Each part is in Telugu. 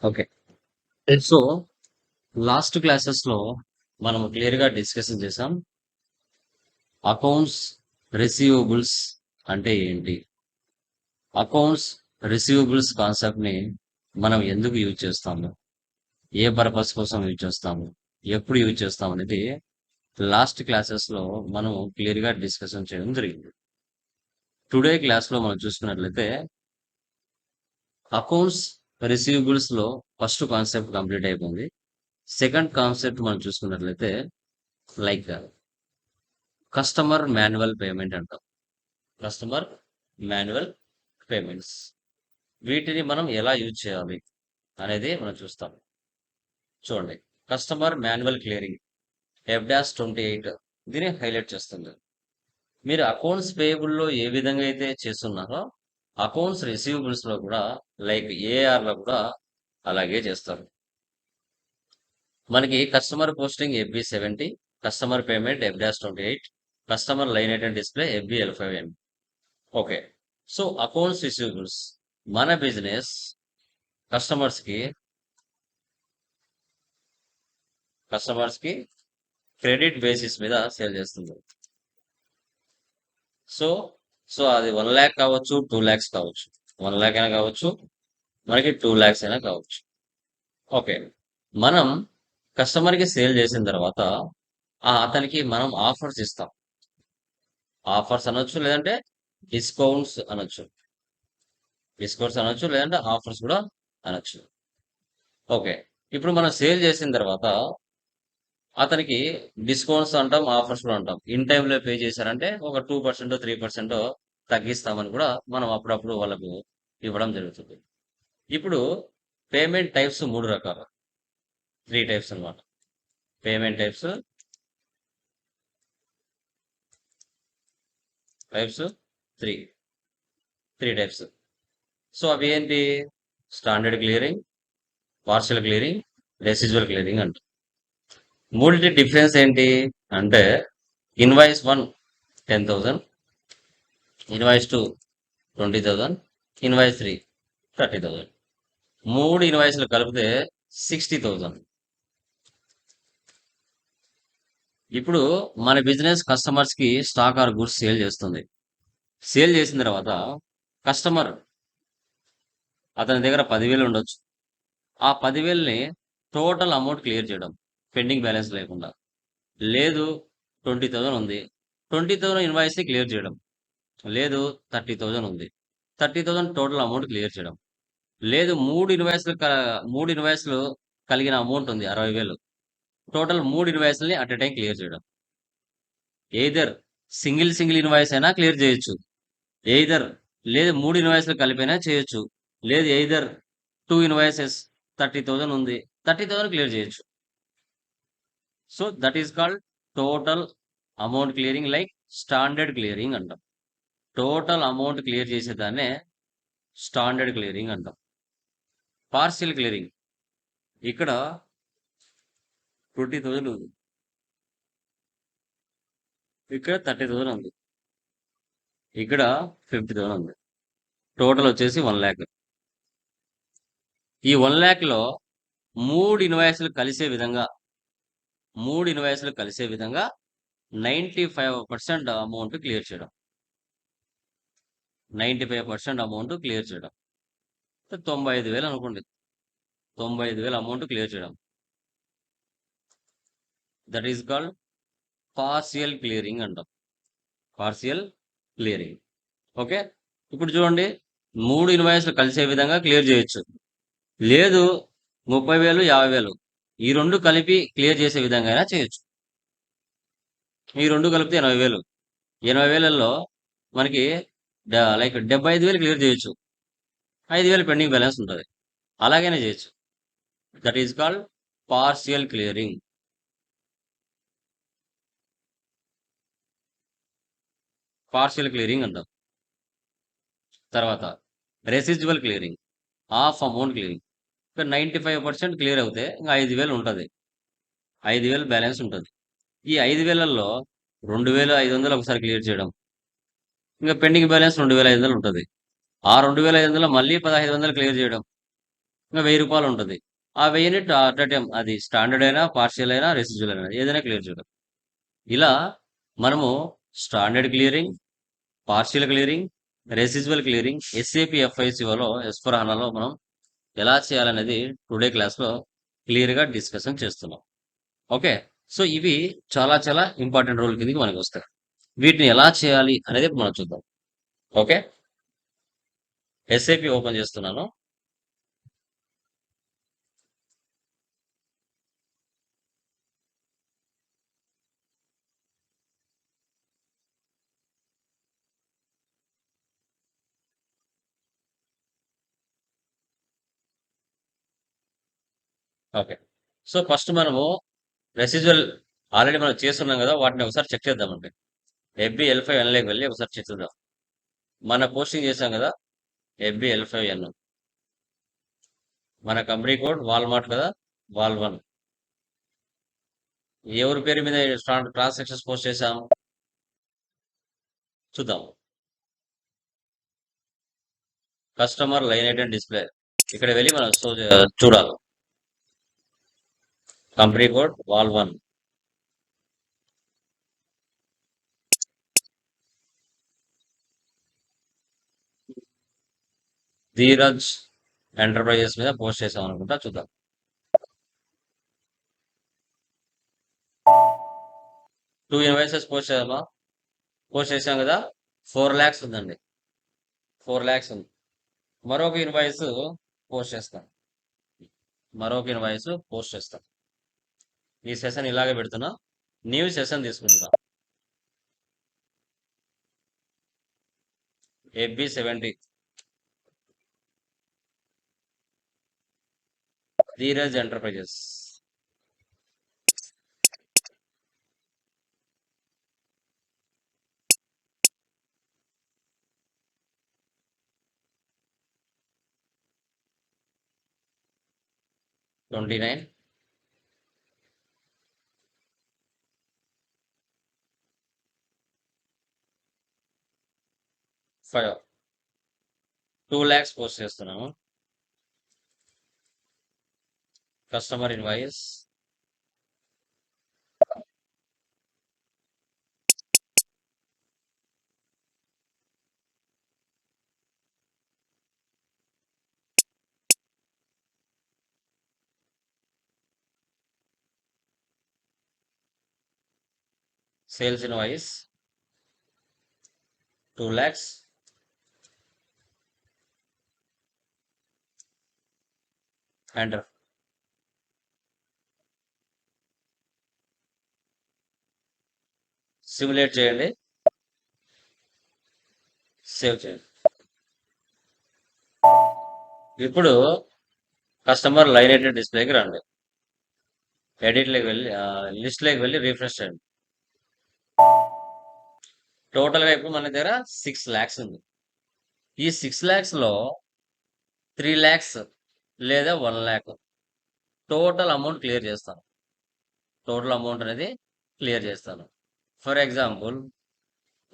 ఓకే. సో, లాస్ట్ క్లాసెస్‌లో మనం క్లియర్‌గా డిస్కషన్ చేసాం. అకౌంట్స్ రిసీవబుల్స్ అంటే ఏంటి? అకౌంట్స్ రిసీవబుల్స్ కాన్సెప్ట్‌ని మనం ఎందుకు యూజ్ చేస్తాము? ఏ పర్పస్ కోసం యూజ్ చేస్తాము? ఎప్పుడు యూజ్ చేస్తాం అనేది లాస్ట్ క్లాసెస్‌లో మనం క్లియర్‌గా డిస్కషన్ చేయడం జరిగింది. టుడే క్లాస్‌లో మనం చూసుకున్నట్లయితే అకౌంట్స్ రిసీవబుల్స్‌లో ఫస్ట్ కాన్సెప్ట్ కంప్లీట్ అయిపోయింది. సెకండ్ కాన్సెప్ట్ మనం చూసుకున్నట్లయితే లైక్ కస్టమర్ మాన్యువల్ పేమెంట్ అంటాం. Customer manual payments. వీటిని మనం ఎలా యూజ్ చేయాలి అనేది మనం చూస్తాం. చూడండి, కస్టమర్ మాన్యువల్ క్లియరింగ్ F-28 దీన్ని హైలైట్ చేస్తుంది. మీరు అకౌంట్స్ పేయబుల్లో ఏ విధంగా అయితే చేస్తున్నారో అకౌంట్స్ రిసీవబుల్స్ లో కూడా లైక్ ఏఆర్ లో కూడా అలాగే చేస్తారు. మనకి customer posting FB70, customer payment F-28, customer line item display FB L5N. Okay. So accounts receivables మన బిజినెస్ కస్టమర్స్ కి కస్టమర్స్ కి క్రెడిట్ బేసిస్ మీద సేల్ చేస్తుంది. సో సో అది 1 lakh కావచ్చు, 2 lakhs కావచ్చు, 1 lakh అయినా కావచ్చు, మనకి 2 lakhs అయినా కావచ్చు. ఓకే. మనం కస్టమర్ కి సేల్ చేసిన తర్వాత అతనికి మనం ఆఫర్స్ ఇస్తాం. ఆఫర్స్ అనొచ్చు, లేదంటే డిస్కౌంట్స్ అనొచ్చు. డిస్కౌంట్స్ అనొచ్చు, లేదంటే ఆఫర్స్ కూడా అనొచ్చు. ఓకే. ఇప్పుడు మనం సేల్ చేసిన తర్వాత అతనికి డిస్కౌంట్స్ అంటాం, ఆఫర్స్ కూడా అంటాం. ఇన్ టైంలో పే చేశారంటే ఒక 2%, 3% తగ్గిస్తామని కూడా మనం అప్పుడప్పుడు వాళ్ళకు ఇవ్వడం జరుగుతుంది. ఇప్పుడు పేమెంట్ టైప్స్ 3 రకాలు, 3 టైప్స్ అన్నమాట. Payment types 3 types. సో అవి ఏంటి? Standard clearing, partial clearing, residual clearing అంట. మూడింటి డిఫరెన్స్ ఏంటి అంటే ఇన్వాయిస్ 1 10,000, ఇన్వాయిస్ 2 20,000, ఇన్వాయిస్ 3 30,000. 3 ఇన్వాయిస్లు కలిపితే 60,000. ఇప్పుడు మన బిజినెస్ కస్టమర్స్ కి స్టాక్ ఆర్ గుడ్స్ సేల్ చేస్తుంది. సేల్ చేసిన తర్వాత కస్టమర్ అతని దగ్గర 10,000 ఉండొచ్చు. ఆ 10,000ని టోటల్ అమౌంట్ క్లియర్ చేయడం, పెండింగ్ బ్యాలెన్స్ లేకుండా. లేదు 20,000 ఉంది, 20,000 ఇన్వాయిస్ ని క్లియర్ చేయడం. లేదు 30,000 ఉంది, 30,000 టోటల్ అమౌంట్ క్లియర్ చేయడం. లేదు 3 ఇన్వాయిస్లు కలిగిన అమౌంట్ ఉంది 60,000, టోటల్ 3 ఇన్వాయిస్లని అట్ ఎ టైం క్లియర్ చేయడం. ఎయిదర్ సింగిల్ ఇన్వాయిస్ అయినా క్లియర్ చేయొచ్చు, ఎయిదర్ లేదు 3 ఇన్వాయిస్లు కలిపైనా చేయొచ్చు, లేదు ఎయిదర్ 2 ఇన్వాయిసెస్ 30,000 ఉంది, 30,000 క్లియర్ చేయొచ్చు. So that is called total amount clearing, like standard clearing అంటాం. టోటల్ అమౌంట్ క్లియర్ చేసేదాన్నే స్టాండర్డ్ క్లియరింగ్ అంటాం. పార్షియల్ క్లియరింగ్, ఇక్కడ 20,000 ఉంది, ఇక్కడ 30,000 ఉంది, ఇక్కడ 50,000 ఉంది, టోటల్ వచ్చేసి 1 lakh. ఈ 1 lakh లో 3 ఇన్వాయిస్లు కలిసే విధంగా 95% అమౌంట్ క్లియర్ చేయడం. 95% అమౌంట్ క్లియర్ చేయడం. 95,000 అనుకోండి, 95,000 అమౌంట్ క్లియర్ చేయడం. That is called partial clearing అంటాం. Partial clearing. ఓకే. ఇప్పుడు చూడండి, 3 ఇన్వాయిస్లు కలిసే విధంగా క్లియర్ చేయొచ్చు. లేదు 30,000, 50,000 ఈ రెండు కలిపి క్లియర్ చేసే విధంగా అయినా చేయొచ్చు. ఈ రెండు కలిపితే 80,000. 80,000లో మనకి లైక్ 75,000 క్లియర్ చేయొచ్చు, 5,000 పెండింగ్ బ్యాలెన్స్ ఉంటుంది. అలాగైనా చేయొచ్చు. That is called partial clearing. Partial clearing అంటాం. తర్వాత residual clearing, half amount clearing. ఇక్కడ 95% క్లియర్ అవుతే ఇంకా 5,000 ఉంటుంది, 5,000 బ్యాలెన్స్ ఉంటుంది. ఈ 5,000లో 2,500 ఒకసారి క్లియర్ చేయడం, ఇంకా పెండింగ్ బ్యాలెన్స్ 2,500 ఉంటుంది. ఆ 2,500 మళ్ళీ 1,500 క్లియర్ చేయడం, ఇంకా 1000 రూపాయలు ఉంటుంది. ఆ 1000ని అట్ ఎ టైం అది స్టాండర్డ్ అయినా, పార్షియల్ అయినా, రెసిడ్యూల్ అయినా ఏదైనా క్లియర్ చేయడం. ఇలా మనము standard clearing, partial clearing, residual clearing SAP ఎఫ్ఐసిఓలో ఎస్ఫర్హానాలో మనం ఎలా చేయాలనేది టుడే క్లాస్లో క్లియర్గా డిస్కషన్ చేస్తున్నాం. ఓకే, సో ఇవి చాలా చాలా ఇంపార్టెంట్ రోల్ కిందకి మనకి వస్తాయి. వీటిని ఎలా చేయాలి అనేది మనం చూద్దాం. ఓకే, ఎస్ఏపి ఓపెన్ చేస్తున్నాను. ఓకే, సో ఫస్ట్ మనము రెసిడ్యువల్ ఆల్రెడీ మనం చేస్తున్నాం కదా, వాటిని ఒకసారి చెక్ చేద్దామండి. ఎఫ్బి L5Nలోకి వెళ్ళి ఒకసారి చెక్ చేద్దాం. మన పోస్టింగ్ చేసాం కదా, ఎఫ్బి L5N, మన కంపెనీ కోడ్ వాల్మార్ట్ కదా, వాల్1. ఎవరి పేరు మీద ట్రాన్సాక్షన్స్ పోస్ట్ చేసాం చూద్దాం. కస్టమర్ లైన్ ఐటెం డిస్ప్లే, ఇక్కడ వెళ్ళి మనం చూడాలి. కంపెనీ కోడ్ వాల్1. ధీరజ్ ఎంటర్ప్రైజెస్ మీద పోస్ట్ చేసాం అనుకుంటా, చూద్దాం. టూ ఇన్వాయిసెస్ పోస్ట్ చేసాం కదా, 4 lakhs ఉందండి. 4 lakhs ఉంది. మరొక ఇన్వాయిస్ పోస్ట్ చేస్తాం. ఈ సెషన్ ఇలాగే పెడుతున్నా. న్యూ సెషన్ తీసుకుంటున్నా. FB70 Dheeraj enterprises. $29. 5. 2 lakhs post చేస్తున్నాము. Customer invoice. Sales invoice 2 lakhs. Enter. Simulate చేయండి, సేవ్ చేయండి. ఇప్పుడు కస్టమర్ లైన్ ఐటెం డిస్ప్లేకి రండి. ఎడిట్లోకి వెళ్ళి లిస్ట్లోకి వెళ్ళి రిఫ్రెష్ చేయండి. టోటల్గా ఇప్పుడు మన దగ్గర 6 lakhs ఉంది. ఈ 6 lakhsలో 3 lakhs లేదా 1 lakh టోటల్ అమౌంట్ క్లియర్ చేస్తాను. టోటల్ అమౌంట్ అనేది క్లియర్ చేస్తాను. ఫర్ ఎగ్జాంపుల్,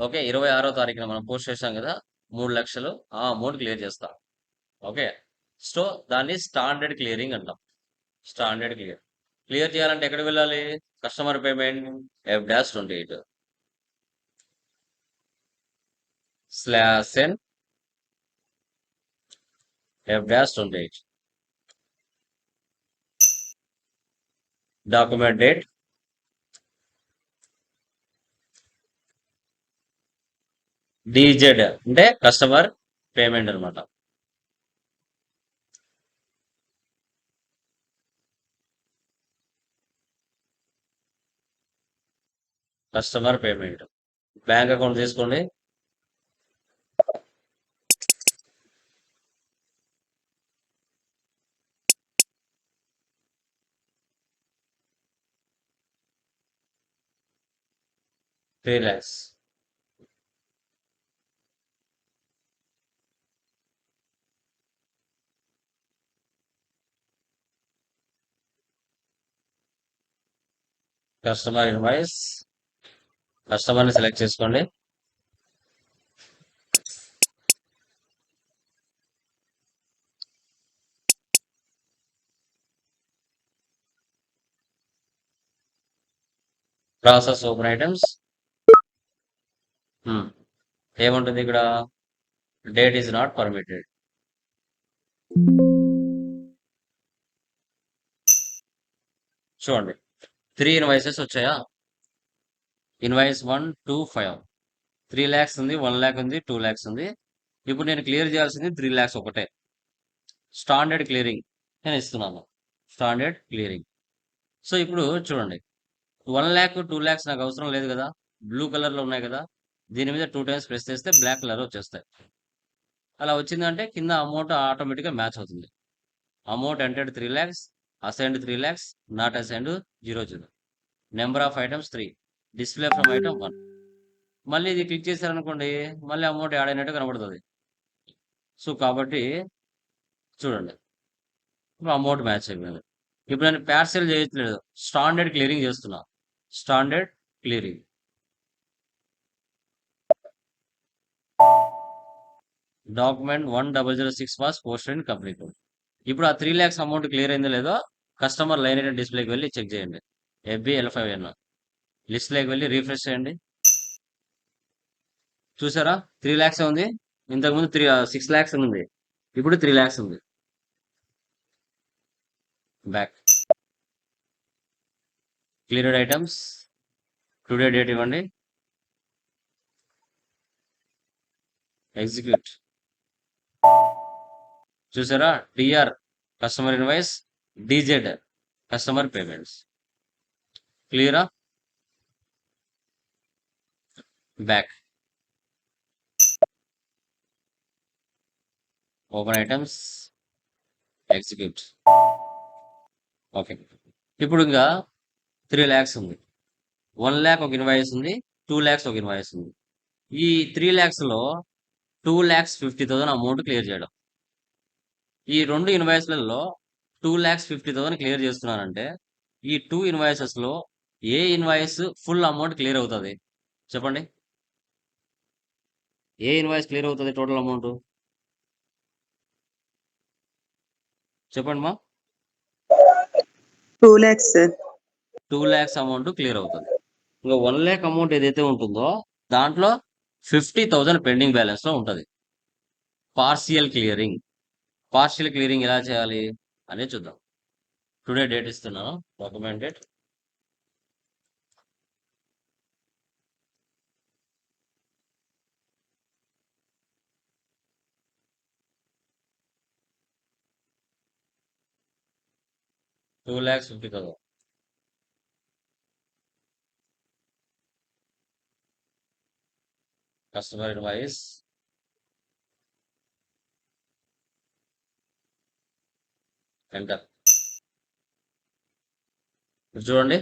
ఓకే, 26వ తారీఖున మనం పోస్ట్ చేసాం కదా 3 లక్షలు, ఆ అమౌంట్ క్లియర్ చేస్తాం. ఓకే, సో దాన్ని స్టాండర్డ్ క్లియరింగ్ అంటాం. స్టాండర్డ్ క్లియర్ చేయాలంటే ఎక్కడికి వెళ్ళాలి? Customer payment F-28 /n F-28 document date DZ అంటే కస్టమర్ పేమెంట్ అనమాట. కస్టమర్ పేమెంట్ బ్యాంక్ అకౌంట్ తీసుకోండి. $3 lakhs. కస్టమర్ ఇన్వాయిస్, కస్టమర్ని సెలెక్ట్ చేసుకోండి. ప్రాసెస్ ఓపెన్ ఐటమ్స్ ఏముంటుంది ఇక్కడ? Date is not permitted. చూడండి 3 ఇన్వాయిసెస్ వచ్చాయా? ఇన్వాయిస్ 1, 2, 5. 3 lakhs ఉంది, 1 lakh ఉంది, 2 lakhs ఉంది. ఇప్పుడు నేను క్లియర్ చేయాల్సింది 3 lakhs ఒకటే. స్టాండర్డ్ క్లియరింగ్ నేను ఇస్తున్నాను. Standard clearing. సో ఇప్పుడు చూడండి 1 lakh 2 lakhs నాకు అవసరం లేదు కదా, బ్లూ కలర్ లో ఉన్నాయి కదా. దీని మీద 2 times ప్రెస్ చేస్తే బ్లాక్ కలర్ వచ్చేస్తాయి. అలా వచ్చిందంటే కింద అమౌంట్ ఆటోమేటిక్గా మ్యాచ్ అవుతుంది. Amount entered 3 lakhs, assigned 3 lakhs, not assigned 0, 0. Number of items 3, display from item 1. మళ్ళీ ఇది క్లిక్ చేశారనుకోండి, మళ్ళీ అమౌంట్ యాడ్ అయినట్టు కనబడుతుంది. సో కాబట్టి చూడండి ఇప్పుడు అమౌంట్ మ్యాచ్ అయిపోయింది. ఇప్పుడు నేను పార్సెల్ చేయట్లేదు, స్టాండర్డ్ క్లియరింగ్ చేస్తున్నా. Standard clearing. Document 1006 was posted and completed. ఇప్పుడు ఆ 3 lakhs అమౌంట్ క్లియర్ అయిందో లేదో కస్టమర్ లైన్ ఐటమ్ డిస్ప్లేకి వెళ్ళి చెక్ చేయండి. FBL5N లిస్ట్లోకి వెళ్ళి రీఫ్రెష్ చేయండి. చూసారా 3 lakhs ఉంది, ఇంతకుముందు 6 lakhs ఉంది, ఇప్పుడు 3 lakhs ఉంది. Back cleared items, today date ఇవ్వండి, ఎగ్జిక్యూట్. చూసారా TR customer invoice, DZ customer payments. క్లియరా? Back open items, execute. Okay ఇప్పుడు ఇంకా 3 lakhs ఉంది, 1 lakh ఒక ఇన్వాయిస్ ఉంది, 2 lakhs ఒక ఇన్వాయిస్ ఉంది. ఈ 3 lakhs లో 2,50,000 అమౌంట్ క్లియర్ చేయడం. ఈ 2 ఇన్వాయిస్లలో 2,50,000 క్లియర్ చేస్తున్నానంటే ఈ 2 ఇన్వాయిసెస్ లో ఏ ఇన్వాయిస్ ఫుల్ అమౌంట్ క్లియర్ అవుతుంది చెప్పండి? ఏ ఇన్వాయిస్ క్లియర్ అవుతుంది టోటల్ అమౌంట్ చెప్పండి మా? 2 lakhs, sir. 2 lakhs amount clear అవుతుంది. ఇంకా 1 lakh అమౌంట్ ఏదైతే ఉంటుందో దాంట్లో 50,000 పెండింగ్ బ్యాలెన్స్ లో ఉంటుంది. Partial clearing. పార్షియల్ క్లియరింగ్ ఎలా చేయాలి అనేది చూద్దాం. టుడే డేట్ ఇస్తున్నాను, document date. $2,50,000. Customer invoice, enter. చూడండి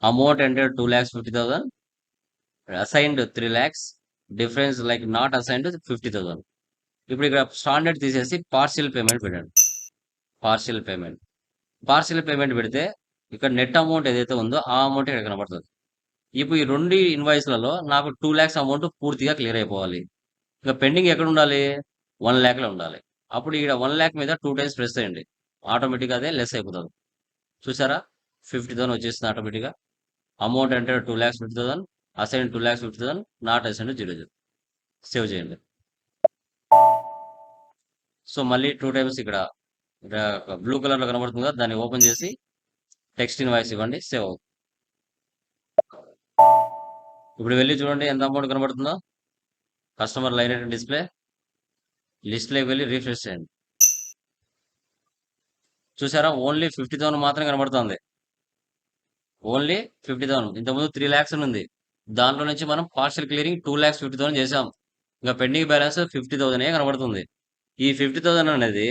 amount enter 2,50,000, assigned 3 lakhs, difference like not assigned 50,000. ఇప్పుడు ఇక్కడ స్టాండర్డ్ తీసేసి పార్షియల్ పేమెంట్ పెట్టండి. Partial payment. పార్షియల్ పేమెంట్ పెడితే ఇక్కడ నెట్ అమౌంట్ ఏదైతే ఉందో ఆ అమౌంట్ ఇక్కడ కనబడుతుంది. ఇప్పుడు ఈ 2 ఇన్వాయిస్లలో నాకు 2 lakhs అమౌంట్ పూర్తిగా క్లియర్ అయిపోవాలి. ఇంకా పెండింగ్ ఎక్కడ ఉండాలి? 1 lakh లో ఉండాలి. అప్పుడు ఇక్కడ 1 lakh మీద 2 times ప్రెస్ చేయండి, ఆటోమేటిక్గా అదే లెస్ అయిపోతుంది. చూసారా 50,000 వచ్చేసింది ఆటోమేటిక్గా. అమౌంట్ అంటే 2,50,000, అసైన్ 2,50,000, నాట్ అసైన్ 0, 0. సేవ్ చేయండి. సో మళ్ళీ 2 times ఇక్కడ బ్లూ కలర్ లో కనబడుతుంది కదా, దాన్ని ఓపెన్ చేసి టెక్స్ట్ ఇన్వాయిస్ ఇవ్వండి, సేవ్ అవుతుంది. ఇప్పుడు వెళ్ళి చూడండి ఎంత అమౌంట్ కనబడుతుందో. కస్టమర్ లైన్ ఐటమ్ డిస్ప్లే, లిస్ట్లోకి వెళ్ళి రీఫ్రెష్ చేయండి. చూసారా ఓన్లీ 50,000 మాత్రం కనబడుతుంది. ఓన్లీ 50,000. ఇంతకుముందు 3 lakhs ఉంది, దాంట్లో నుంచి మనం పార్షియల్ క్లియరింగ్ 2,50,000 చేసాం. ఇంకా పెండింగ్ బ్యాలెన్స్ 50,000 కనబడుతుంది. ఈ 50,000 అనేది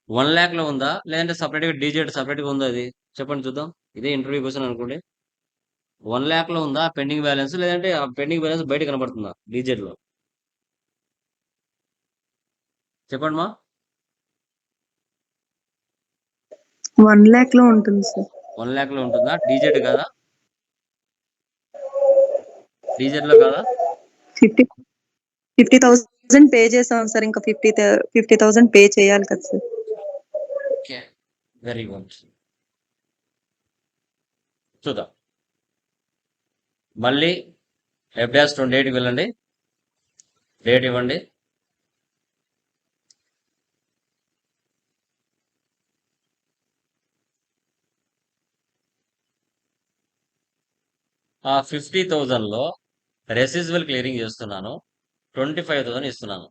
1 lakh లో ఉందా లేదంటే సపరేట్గా డీజెట్ సపరేట్గా ఉందా? అది చెప్పండి చూద్దాం. ఇదే ఇంటర్వ్యూ క్వశ్చన్ అనుకోండి. 1 lakh లో ఉందా పెండింగ్ బ్యాలెన్స్, లేదంటే ఆ పెండింగ్ బ్యాలెన్స్ బయట కనబడుతుందా డీజెట్ లో? చెప్పండి మా. 1 lakh లో ఉంటుంది, సార్. 1 lakh లో ఉంటుందా? డీజెట్ కాదా? డీజెట్ లో కాదా? 50,000 పే చేసాం సార్, ఇంకా 50,000 పే చేయాలి కదా సార్. Okay very good. చూద్దాం. మళ్ళీ F-28కి వెళ్ళండి, డేట్ ఇవ్వండి. ఆ 50,000లో రెసిజువల్ క్లియరింగ్ చేస్తున్నాను, 25,000 ఇస్తున్నాను.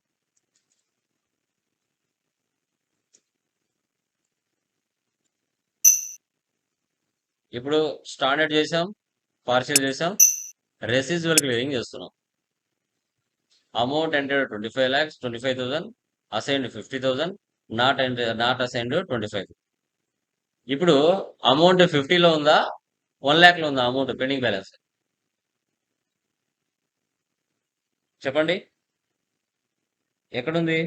ఇప్పుడు స్టాండర్డ్ చేసాం, పార్షియల్ చేసాం, రెసిజువల్ క్లియరింగ్ చేస్తున్నాం. Amount entered 25 lakhs, 25,000, assigned 50,000, not assigned 25. ఇప్పుడు అమౌంట్ 50లో ఉందా, 1 lakh లో ఉందా? అమౌంట్ పెండింగ్ బ్యాలెన్స్ చెప్పండి, ఎక్కడుంది?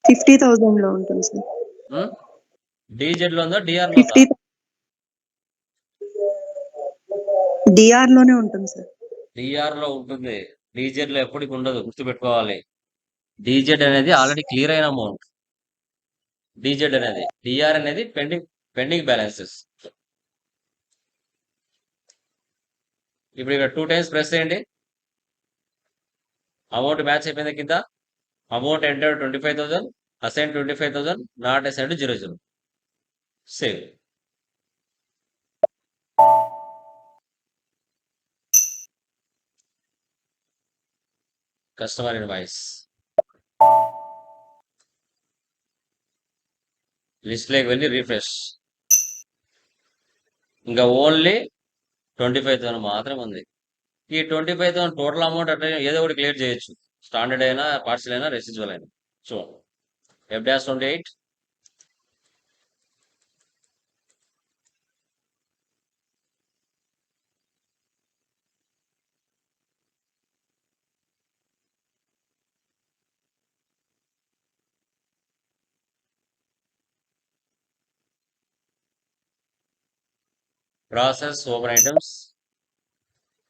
50,000 లో ఉంటుంది సార్. డీజెడ్ లో ఉందా, డిఆర్ లో ఉందా? 50 డిఆర్ లోనే ఉంటుంది సార్. డిఆర్ లో ఉంటుంది, డీజెడ్ లో ఎప్పటికి ఉండదు, గుర్తుపెట్టుకోవాలి. డీజెడ్ అనేది ఆల్రెడీ క్లియర్ అయిన అమౌంట్. డీజెడ్ అనేది, డిఆర్ అనేది పెండింగ్ బ్యాలెన్సెస్. ఇప్పుడు ఇక్కడ 2 times ప్రెస్ చేయండి, అమౌంట్ మ్యాచ్ అయిపోయింది. కింద amount enter 25,000, assign 25,000, not assigned 00. Save. Customer invoice list లోకి వెళ్ళి రిఫ్రెష్. ఇంకా ఓన్లీ 25,000 మాత్రం ఉంది. ఈ 25,000 టోటల్ అమౌంట్ అంటే ఏదో ఒకటి క్లియర్ చేయొచ్చు, స్టాండర్డ్ అయినా, పార్సల్ అయినా, రెసిజువల్ అయినా. చూడండి, F-28, ప్రాసెస్ ఓపెన్ ఐటమ్స్.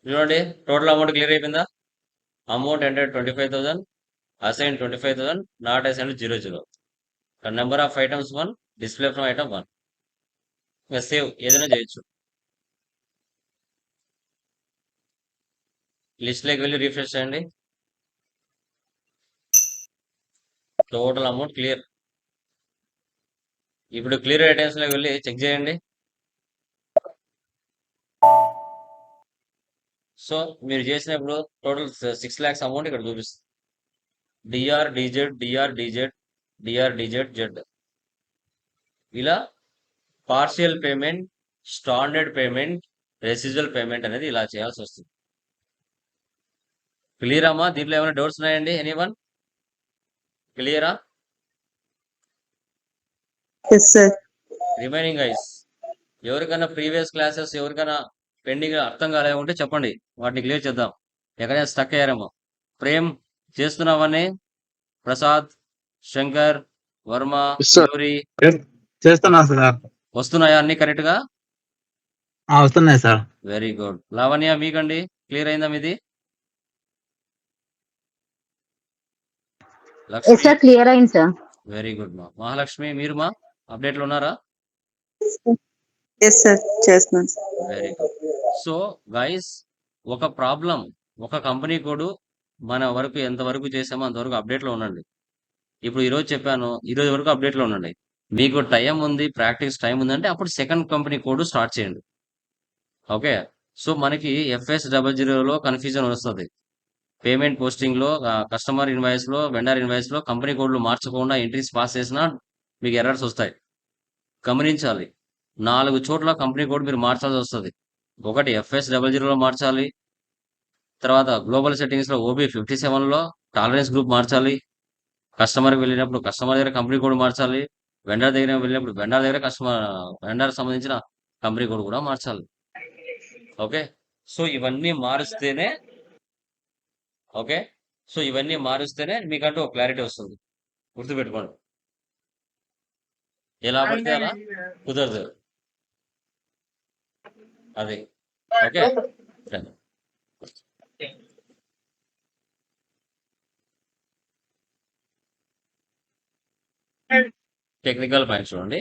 చూడండి, టోటల్ అమౌంట్ క్లియర్ అయిపోయిందా? Amount enter 25,000, assign 25,000, not assign 00. Number of items 1, display from item 1. ఇంకా సేవ్ ఏదైనా చేయొచ్చు. లిస్ట్ లోకి వెళ్ళి రిఫ్రెష్ చేయండి, టోటల్ అమౌంట్ క్లియర్. ఇప్పుడు క్లియర్ ఐటమ్స్ లోకి వెళ్ళి చెక్ చేయండి. సో మీరు చేసినప్పుడు టోటల్ 6 lakhs అమౌంట్ ఇక్కడ చూపిస్తుంది. DR DZ, DR DZ, DR DZ Z. ఇలా partial payment, standard payment, residual payment అనేది ఇలా చేయాల్సి వస్తుంది. క్లియర్ అమ్మా? దీంట్లో ఏమైనా డౌట్స్ ఉన్నాయండి? ఎనీవన్ క్లియరా? Yes sir. రిమైనింగ్ ఐస్ ఎవరికైనా ప్రీవియస్ క్లాసెస్ ఎవరికైనా పెండింగ్ అర్థం కాలే ఉంటే చెప్పండి, వాటిని క్లియర్ చేద్దాం. ఎక్కడైనా స్టక్ అయ్యారేమో. ప్రేమ్ చేస్తున్నావని, ప్రసాద్, శంకర్, వర్మ, సార్ యూరి చేస్తున్నా సార్. వస్తున్నాయా అన్ని కరెక్ట్ గా? వస్తున్నాయి సార్. Very good. లావణ్య మీకండి క్లియర్ అయిందా మీది? లక్ష్మి క్లియర్ అయింది సార్. వెరీ గుడ్ మా. మహాలక్ష్మి మీరు మా అప్డేట్లు ఉన్నారా? ఎస్ సార్, చేస్తున్నాను sir. Very good. So guys, ఒక ప్రాబ్లం, ఒక కంపెనీ కోడ్ మన వరకు ఎంత వరకు చేసామో అంతవరకు అప్డేట్ లో ఉండండి. ఇప్పుడు ఈరోజు చెప్పాను, ఈరోజు వరకు అప్డేట్ లో ఉండండి. మీకు టైం ఉంది, ప్రాక్టీస్ టైం ఉందంటే అప్పుడు సెకండ్ కంపెనీ కోడ్ స్టార్ట్ చేయండి. ఓకే. సో మనకి FS00లో కన్ఫ్యూజన్ వస్తుంది. పేమెంట్ పోస్టింగ్ లో, కస్టమర్ ఇన్వాయిస్ లో, వెండర్ ఇన్వాయిస్ లో కంపెనీ కోడ్లు మార్చకుండా ఎంట్రీస్ పాస్ చేసినా మీకు ఎర్రర్స్ వస్తాయి. గమనించాలి, 4 చోట్ల కంపెనీ కోడ్ మీరు మార్చాల్సి వస్తుంది. ఒకటి FS00లో మార్చాలి, తర్వాత గ్లోబల్ సెట్టింగ్స్ లో OB57లో టాలరెన్స్ గ్రూప్ మార్చాలి, కస్టమర్కి వెళ్ళినప్పుడు కస్టమర్ దగ్గర కంపెనీ కోడ్ మార్చాలి, వెండర్ దగ్గర వెళ్ళినప్పుడు వెండర్ దగ్గర వెండర్ సంబంధించిన కంపెనీ కోడ్ కూడా మార్చాలి. ఓకే. సో ఇవన్నీ మారుస్తేనే ఓకే, సో ఇవన్నీ మారుస్తేనే మీకంటూ ఒక క్లారిటీ వస్తుంది. గుర్తుపెట్టుకోండి, ఎలా పడితే అలా కుదరదు అది. ఓకే. టెక్నికల్ పాయింట్స్ చూడండి.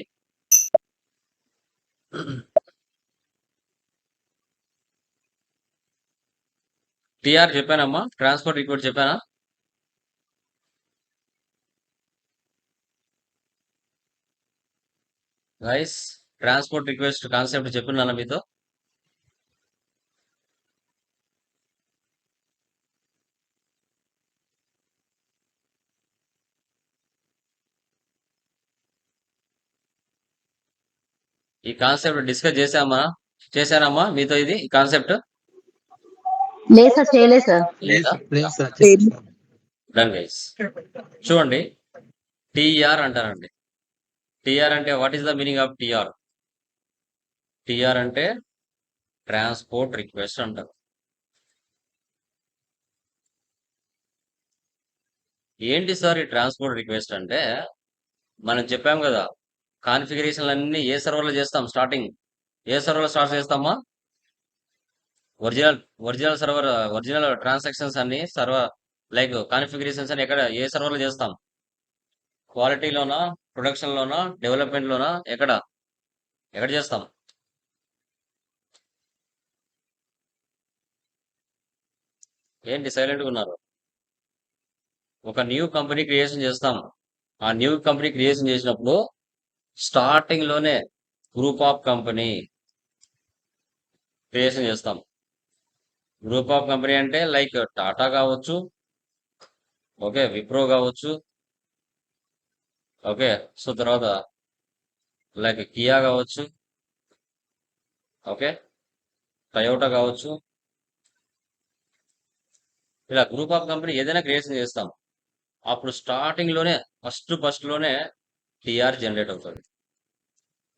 టీఆర్ చెప్పానమ్మా, ట్రాన్స్పోర్ట్ రిక్వెస్ట్ చెప్పానా? గైస్, ట్రాన్స్పోర్ట్ రిక్వెస్ట్ కాన్సెప్ట్ చెప్పినానా మీతో? ఈ కాన్సెప్ట్ డిస్కస్ చేశానమ్మా మీతో ఇది ఈ కాన్సెప్ట్ లేదు సార్, చేయలేదు సార్. లేదా? లేదు సార్, లేదు. చెప్పండి సార్. Done guys. చూడండి, టీఆర్ అంటారండి. టీఆర్ అంటే what is the meaning of TR? TR అంటే ట్రాన్స్పోర్ట్ రిక్వెస్ట్ అంటారు. ఏంటి సార్ ఈ ట్రాన్స్పోర్ట్ రిక్వెస్ట్ అంటే, మనం చెప్పాం కదా, కాన్ఫిగరేషన్లు అన్ని ఏ సర్వర్లో చేస్తాం? స్టార్టింగ్ ఏ సర్వర్లో స్టార్ట్ చేస్తామా? ఒరిజినల్ సర్వర్, ఒరిజినల్ ట్రాన్సాక్షన్స్ అన్ని సర్వర్ లైక్ కాన్ఫిగరేషన్స్ అని ఎక్కడ ఏ సర్వర్లో చేస్తాం? క్వాలిటీలోనా, ప్రొడక్షన్లోనా, డెవలప్మెంట్లోనా, ఎక్కడ చేస్తాం? ఏంటి సైలెంట్గా ఉన్నారు? ఒక న్యూ కంపెనీ క్రియేషన్ చేస్తాం. ఆ న్యూ కంపెనీ క్రియేషన్ చేసినప్పుడు స్టార్టింగ్ లోనే గ్రూప్ ఆఫ్ కంపెనీ క్రియేషన్ చేస్తాం. గ్రూప్ ఆఫ్ కంపెనీ అంటే లైక్ టాటా కావచ్చు, ఓకే, విప్రో కావచ్చు, ఓకే, సో తర్వాత లైక్ కియా కావచ్చు, ఓకే, టయోటా కావచ్చు. ఇలా గ్రూప్ ఆఫ్ కంపెనీ ఏదైనా క్రియేషన్ చేస్తాం. అప్పుడు స్టార్టింగ్ లోనే ఫస్ట్ లోనే టిఆర్ జనరేట్ అవుతుంది.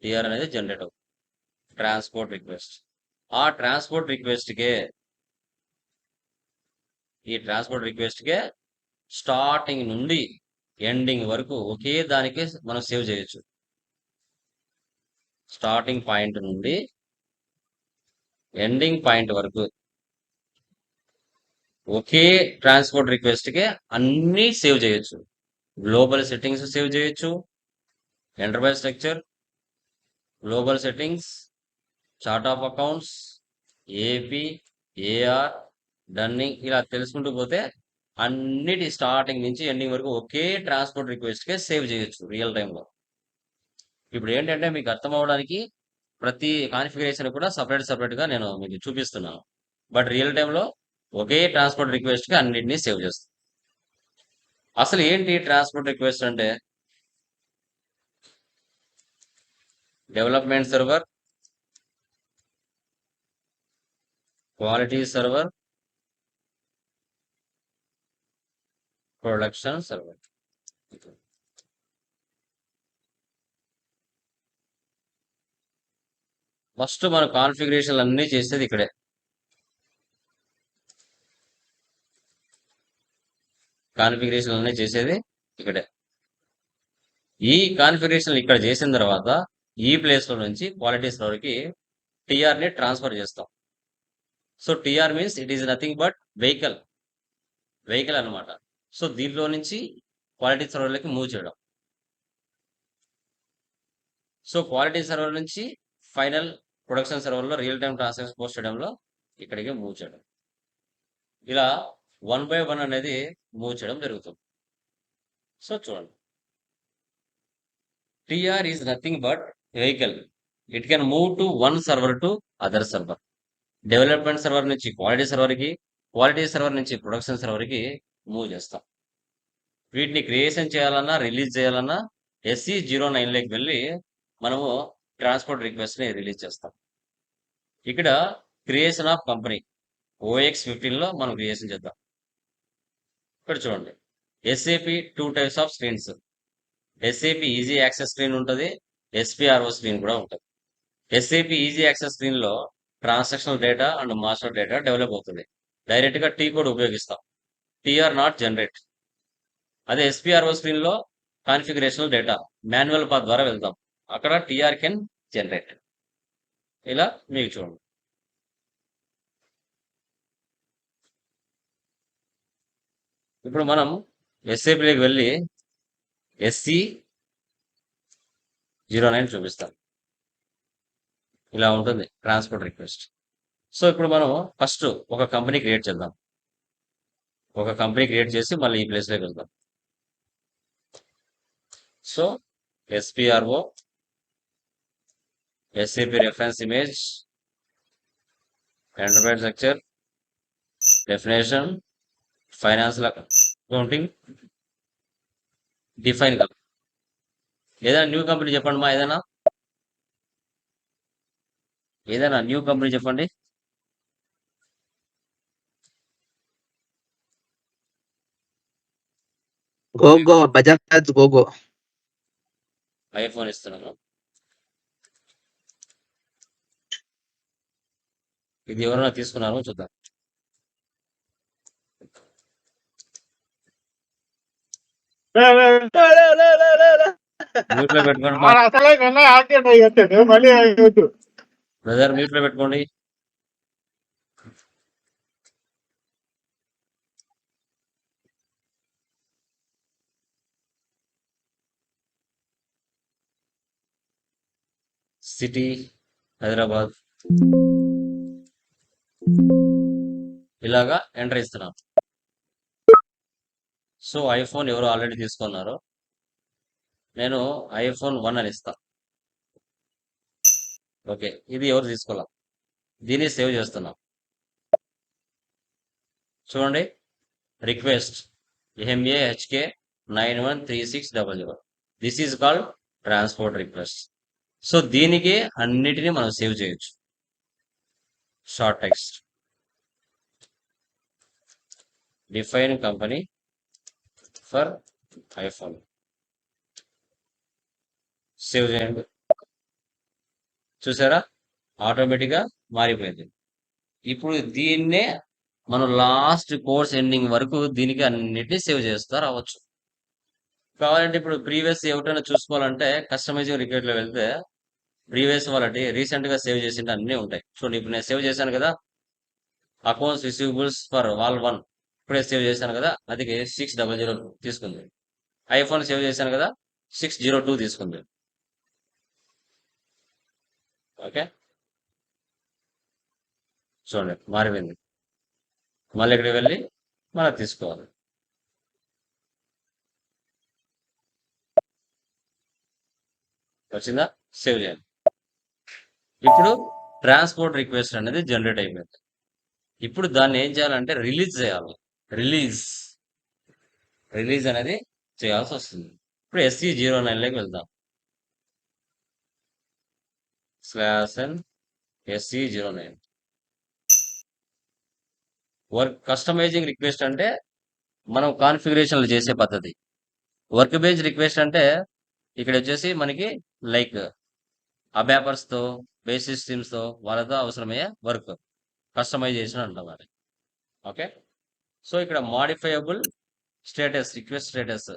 టిఆర్ అనేది జనరేట్ అవుతుంది. Transport request. ఆ ట్రాన్స్పోర్ట్ రిక్వెస్ట్కే ఈ ట్రాన్స్పోర్ట్ రిక్వెస్ట్కే స్టార్టింగ్ నుండి ఎండింగ్ వరకు ఒకే దానికి మనం సేవ్ చేయొచ్చు. స్టార్టింగ్ పాయింట్ నుండి ఎండింగ్ పాయింట్ వరకు ఒకే ట్రాన్స్పోర్ట్ రిక్వెస్ట్కే అన్నీ సేవ్ చేయొచ్చు. గ్లోబల్ సెట్టింగ్స్ సేవ్ చేయొచ్చు, enterprise structure, global settings, chart of accounts, AP, AR, dunning, ఇలా తెలుసుకుంటూ పోతే అన్నిటి స్టార్టింగ్ నుంచి ఎండింగ్ వరకు ఒకే ట్రాన్స్పోర్ట్ రిక్వెస్ట్కే సేవ్ చేయొచ్చు రియల్ టైంలో. ఇప్పుడు ఏంటంటే మీకు అర్థం అవడానికి ప్రతి కాన్ఫిగరేషన్ కూడా సపరేట్గా నేను మీకు చూపిస్తున్నాను. బట్ రియల్ టైంలో ఒకే ట్రాన్స్పోర్ట్ రిక్వెస్ట్కి అన్నిటినీ సేవ్ చేస్తాను. అసలు ఏంటి ట్రాన్స్పోర్ట్ రిక్వెస్ట్ అంటే? Development server, quality server, production server. First మన కాన్ఫిగరేషన్లు అన్నీ చేసేది ఇక్కడే. కాన్ఫిగరేషన్ అన్నీ చేసేది ఇక్కడే. ఈ కాన్ఫిగరేషన్ ఇక్కడ చేసిన తర్వాత ఈ ప్లేస్లో నుంచి క్వాలిటీ సర్వర్కి టిఆర్ని ట్రాన్స్ఫర్ చేస్తాం. So TR means it is nothing but vehicle అనమాట. సో దీనిలో నుంచి క్వాలిటీ సర్వర్లోకి మూవ్ చేయడం. సో క్వాలిటీ సర్వర్ నుంచి ఫైనల్ ప్రొడక్షన్ సర్వర్లో రియల్ టైం ట్రాన్సాక్షన్ పోస్ట్ చేయడంలో ఇక్కడికి మూవ్ చేయడం. ఇలా 1 by 1 అనేది మూవ్ చేయడం జరుగుతుంది. సో చూడండి, TR is nothing but vehicle. It can move to one server to other server. Development server నుంచి క్వాలిటీ సర్వర్కి, క్వాలిటీ సర్వర్ నుంచి ప్రొడక్షన్ సర్వర్కి మూవ్ చేస్తాం. వీటిని క్రియేషన్ చేయాలన్నా రిలీజ్ చేయాలన్నా SE09లోకి వెళ్ళి మనము ట్రాన్స్పోర్ట్ రిక్వెస్ట్ని రిలీజ్ చేస్తాం. ఇక్కడ క్రియేషన్ ఆఫ్ కంపెనీ OX15లో మనం క్రియేషన్ చేద్దాం. ఇక్కడ చూడండి, SAP 2 types of screens. SAP easy access screen ఉంటుంది, SPRO స్క్రీన్ కూడా ఉంటుంది. SAP ఈజీ యాక్సెస్ స్క్రీన్లో transactional data and master data develop అవుతుంది. డైరెక్ట్గా టీ కోడ్ ఉపయోగిస్తాం. TR not generate. అదే SPRO స్క్రీన్లో కాన్ఫిగరేషనల్ డేటా మాన్యువల్ పాత్ ద్వారా వెళ్తాం. అక్కడ టీఆర్ కెన్ జనరేట్. ఇలా మీకు చూడండి. ఇప్పుడు మనం SAPలోకి వెళ్ళి SE09 చూపిస్తాం. ఇలా ఉంటుంది ట్రాన్స్పోర్ట్ రిక్వెస్ట్. సో ఇప్పుడు మనం ఫస్ట్ ఒక కంపెనీ క్రియేట్ చేద్దాం. ఒక కంపెనీ క్రియేట్ చేసి మళ్ళీ ఈ ప్లేస్లోకి వెళ్తాం. So SPRO, SAP reference image, enterprise structure, definition, financial accounting, define company. ఏదైనా న్యూ కంపెనీ చెప్పండి మా, ఏదైనా న్యూ కంపెనీ చెప్పండి. గోగో, బజాజ్ గోగో. ఐఫోన్ ఇస్తున్నాను. ఇది ఎవరైనా తీసుకున్నారో చూద్దాం. మ్యూట్ లో పెట్టుకోండి మా. బ్రదర్ మ్యూట్ లో పెట్టుకోండి. సిటీ హైదరాబాద్ ఇలాగా ఎంటర్ ఇస్తున్నాం. సో ఐఫోన్ ఎవరు ఆల్రెడీ తీసుకున్నారో నేను ఐఫోన్ 1 అని ఇస్తా. ఓకే, ఇది ఎవరు తీసుకోవాలి, దీన్ని సేవ్ చేస్తున్నాం. చూడండి, request MAHK 913600. This is called transport request. So దీనికి అన్నిటినీ మనం సేవ్ చేయొచ్చు. Short text, define company for iPhone, save చేయండి. చూసారా, ఆటోమేటిక్గా మారిపోయింది. ఇప్పుడు దీన్నే మనం లాస్ట్ కోర్స్ ఎండింగ్ వరకు దీనికి అన్నిటినీ సేవ్ చేస్తూ రావచ్చు. కావాలంటే ఇప్పుడు ప్రీవియస్ ఎవరైనా చూసుకోవాలంటే కస్టమైజింగ్ రికార్డ్లో వెళ్తే ప్రీవియస్ వాళ్ళటి రీసెంట్ గా సేవ్ చేసిన అన్నీ ఉంటాయి. చూడండి, ఇప్పుడు నేను సేవ్ చేశాను కదా, అకౌంట్స్ రిసీవబుల్స్ ఫర్ వాల్ 1 ఇప్పుడే సేవ్ చేశాను కదా, అది 600 తీసుకుంది. ఐఫోన్ సేవ్ చేశాను కదా, 602 తీసుకుంది. ఓకే, చూడండి మారిపోయింది. మళ్ళీ ఇక్కడికి వెళ్ళి మనం తీసుకోవాలి. వచ్చిందా, సేవ్ చేయాలి. ఇప్పుడు ట్రాన్స్పోర్ట్ రిక్వెస్ట్ అనేది జనరేట్ అయిపోయింది. ఇప్పుడు దాన్ని ఏం చేయాలంటే రిలీజ్ చేయాలి. రిలీజ్ అనేది చేయాల్సి వస్తుంది. ఇప్పుడు SE09లోకి వెళ్దాం. /n SE09 work customising request అంటే మనం కాన్ఫిగరేషన్లు చేసే పద్ధతి. వర్క్ బేస్డ్ రిక్వెస్ట్ అంటే ఇక్కడ వచ్చేసి మనకి లైక్ అబాపర్స్ తో, బేసిస్ టీమ్స్ తో వాళ్ళతో అవసరమయ్యే వర్క్ కస్టమైజేషన్ అంటాం అది. ఓకే, సో ఇక్కడ modifiable status, request status,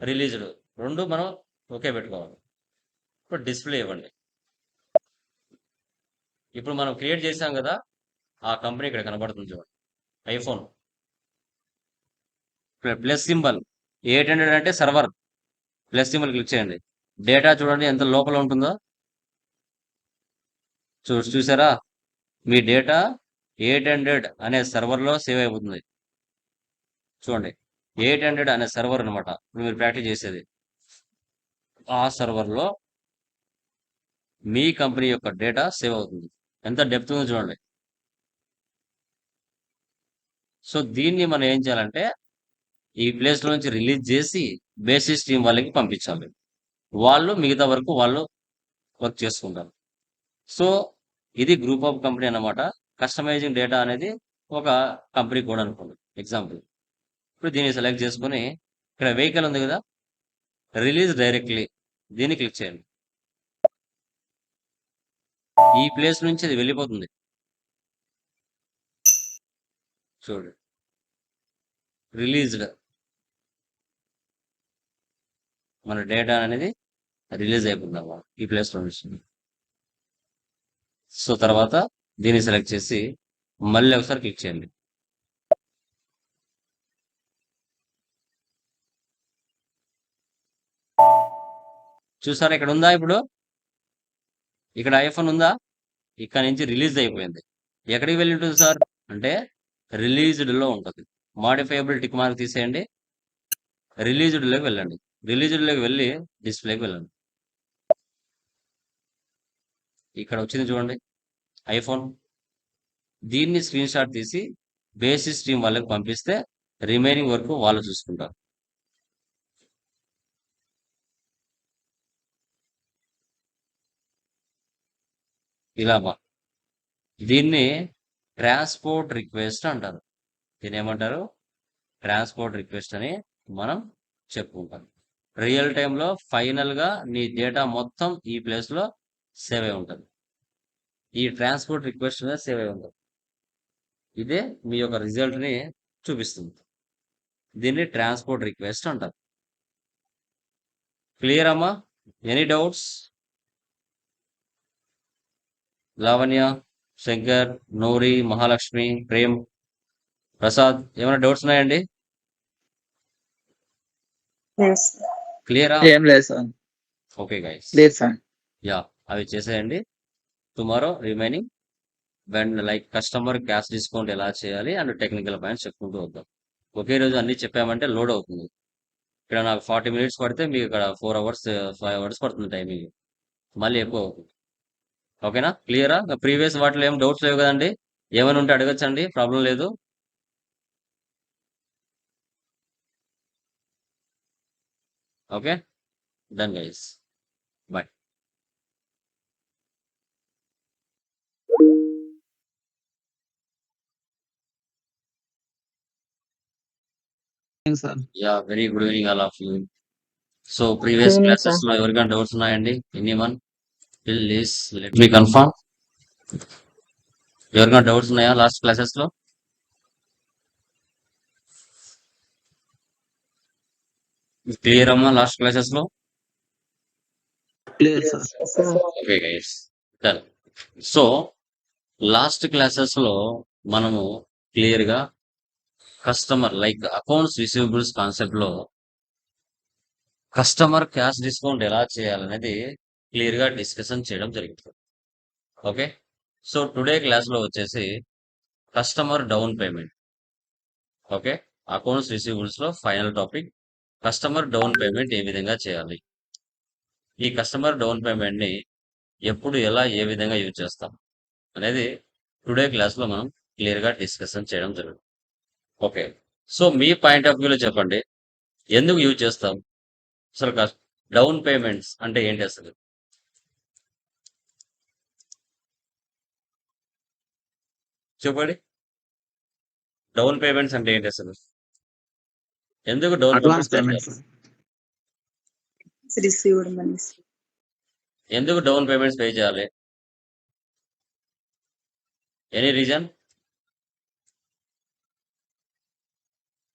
released రెండు మనం ఓకే పెట్టుకోవాలి. ఇప్పుడు డిస్ప్లే ఇవ్వండి. ఇప్పుడు మనం క్రియేట్ చేసాం కదా, ఆ కంపెనీ ఇక్కడ కనబడుతుంది చూడండి, ఐఫోన్ ప్లస్ సింబల్ 800 అంటే సర్వర్, ప్లస్ సింబల్ క్లిక్ చేయండి. డేటా చూడండి ఎంత లోపల ఉంటుందో. చూసారా, మీ డేటా 800 అనే సర్వర్లో సేవ్ అయిపోతుంది. చూడండి, 800 అనే సర్వర్ అనమాట మీరు ప్రాక్టీస్ చేసేది. ఆ సర్వర్లో మీ కంపెనీ యొక్క డేటా సేవ్ అవుతుంది. ఎంత డెప్త్ ఉందో చూడండి. సో దీన్ని మనం ఏం చేయాలంటే ఈ ప్లేస్ లో నుంచి రిలీజ్ చేసి బేసిస్ టీం వాళ్ళకి పంపించాలి. వాళ్ళు మిగతా వరకు వాళ్ళు వర్క్ చేసుకుంటారు. సో ఇది గ్రూప్ ఆఫ్ కంపెనీ అన్నమాట. కస్టమైజింగ్ డేటా అనేది ఒక కంపెనీ కూడా అనుకోండి ఎగ్జాంపుల్. ఇప్పుడు దీన్ని సెలెక్ట్ చేసుకుని ఇక్కడ వెహికల్ ఉంది కదా, రిలీజ్ డైరెక్ట్లీ దీన్ని క్లిక్ చేయండి. ఈ ప్లేస్ నుంచి అది వెళ్ళిపోతుంది. చూడండి, రిలీజ్డ్ మన డేటా అనేది రిలీజ్ అయిపోతుంది అన్నమాట ఈ ప్లేస్ లో నుంచి. సో తర్వాత దీన్ని సెలెక్ట్ చేసి మళ్ళీ ఒకసారి క్లిక్ చేయండి. చూసారా, ఇక్కడ ఉందా, ఇప్పుడు ఇక్కడ ఐఫోన్ ఉందా, ఇక్కడ నుంచి రిలీజ్ అయిపోయింది. ఎక్కడికి వెళ్ళి ఉంటుంది సార్ అంటే రిలీజ్డ్ లో ఉంటుంది. మాడిఫైయబుల్ టిక్ మార్క్ తీసేయండి. రిలీజ్డ్లోకి వెళ్ళండి. రిలీజ్డ్లోకి వెళ్ళి డిస్ప్లేకి వెళ్ళండి. ఇక్కడ వచ్చింది చూడండి ఐఫోన్. దీన్ని స్క్రీన్ షాట్ తీసి బేసిస్ టీం వాళ్ళకి పంపిస్తే రిమైనింగ్ వరకు వాళ్ళు చూసుకుంటారు. ఇలా దీన్ని ట్రాన్స్పోర్ట్ రిక్వెస్ట్ అంటారు. దీన్ని ఏమంటారు? ట్రాన్స్పోర్ట్ రిక్వెస్ట్ అని మనం చెప్పుకుంటాం. రియల్ టైంలో ఫైనల్గా నీ డేటా మొత్తం ఈ ప్లేస్లో సేవ్ అయి ఉంటుంది. ఈ ట్రాన్స్పోర్ట్ రిక్వెస్ట్ మీద సేవ్ అయి ఉంటుంది. ఇదే మీ యొక్క రిజల్ట్ని చూపిస్తుంది. దీన్ని ట్రాన్స్పోర్ట్ రిక్వెస్ట్ అంటారు. క్లియర్ అమ్మా? Any doubts? లావణ్య, శంకర్, నూరి, మహాలక్ష్మి, ప్రేమ్, ప్రసాద్, ఏమైనా డౌట్స్ ఉన్నాయండి? Yes. క్లియరా? ఏం లేదు సార్. ఓకే గైస్, లేదు సార్. యా అవి చేసేయండి. Tomorrow remaining like customer cash discount ఎలా చేయాలి అండ్ టెక్నికల్ పాయింట్స్ చెప్పుకుంటూ వద్దాం. ఒకే రోజు అన్ని చెప్పామంటే లోడ్ అవుతుంది. ఇక్కడ నాకు 40 మినిట్స్ పడితే మీకు ఇక్కడ 4 అవర్స్ 5 అవర్స్ పడుతుంది టైమింగ్, మళ్ళీ ఎక్కువ అవుతుంది. ఓకేనా? క్లియరా? ప్రీవియస్ వాటిలో ఏం డౌట్స్ లేవు కదండి? ఏమైనా ఉంటే అడగచ్చండి, ప్రాబ్లం లేదు. Okay, done guys, bye. Sir yeah very good evening all of you. So previous Evening, classes sir. లో ఎవరికైనా డౌట్స్ ఉన్నాయండి? Anyone? Please let me confirm. ఎవరికైనా డౌట్స్ ఉన్నాయా లాస్ట్ క్లాసెస్ లో? క్లియర్ అమ్మా లాస్ట్ క్లాసెస్ లో? Clear sir. Sir. Okay guys, done. So last classes లో మనము క్లియర్ గా customer like accounts receivables concept లో కస్టమర్ క్యాష్ డిస్కౌంట్ ఎలా చేయాలనేది క్లియర్ గా డిస్కషన్ చేయడం జరిగింది. ఓకే, సో టుడే క్లాస్ లో వచ్చేసి customer down payment. Okay, accounts receivables లో final topic customer down payment ఏ విధంగా చేయాలి, ఈ కస్టమర్ డౌన్ పేమెంట్ ని ఎప్పుడు ఎలా ఏ విధంగా యూజ్ చేస్తాం అనేది టుడే క్లాస్ లో మనం క్లియర్ గా డిస్కషన్ చేయడం జరుగుతుంది. Okay, so me point of వ్యూలో చెప్పండి, ఎందుకు యూజ్ చేస్తాం అసలు? డౌన్ పేమెంట్స్ అంటే ఏంటి అసలు? చెప్పండి, డౌన్ పేమెంట్స్ అంటే ఏంటి అసలు? ఎందుకు డౌన్ అడ్వాన్స్ పేమెంట్స్ పేమెంట్ చేస్తారు? Received money. ఎందుకు డౌన్ పేమెంట్స్ పే చేయాలి? ఎనీ రీజన్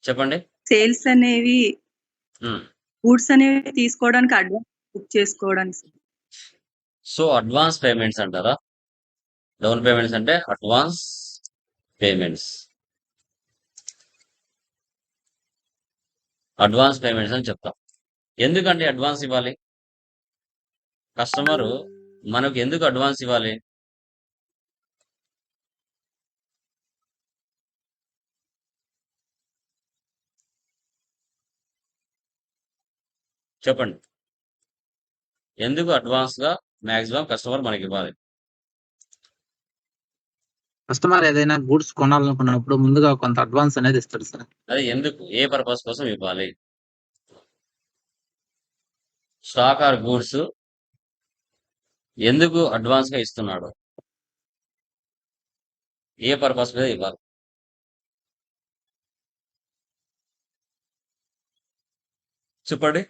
చెప్పండి. సేల్స్ అనేవి మ్మ్. గూడ్స్ అనేవి తీసుకోవడానికి అడ్వాన్స్ బుక్ చేసుకోవడానికి. సో అడ్వాన్స్ పేమెంట్స్ అంటారా? డౌన్ పేమెంట్స్ అంటే అడ్వాన్స్ పేమెంట్స్. అడ్వాన్స్ పేమెంట్స్ అని చెప్తాం. ఎందుకంటే అడ్వాన్స్ ఇవ్వాలి? కస్టమరు మనకు ఎందుకు అడ్వాన్స్ ఇవ్వాలి? చెప్పండి, ఎందుకు అడ్వాన్స్ గా మాక్సిమం కస్టమర్ మనకి ఇవ్వాలి? కస్టమర్ ఏదైనా గూడ్స్ కొనాలనుకున్నప్పుడు ముందుగా కొంత అడ్వాన్స్ అనేది ఇస్తాడు సార్. అది ఎందుకు, ఏ పర్పస్ కోసం ఇవ్వాలి? స్టాక్ ఆర్ గూడ్స్ ఎందుకు అడ్వాన్స్ గా ఇస్తున్నాడు? ఏ పర్పస్ మీద ఇవ్వాలి? చెప్పండి.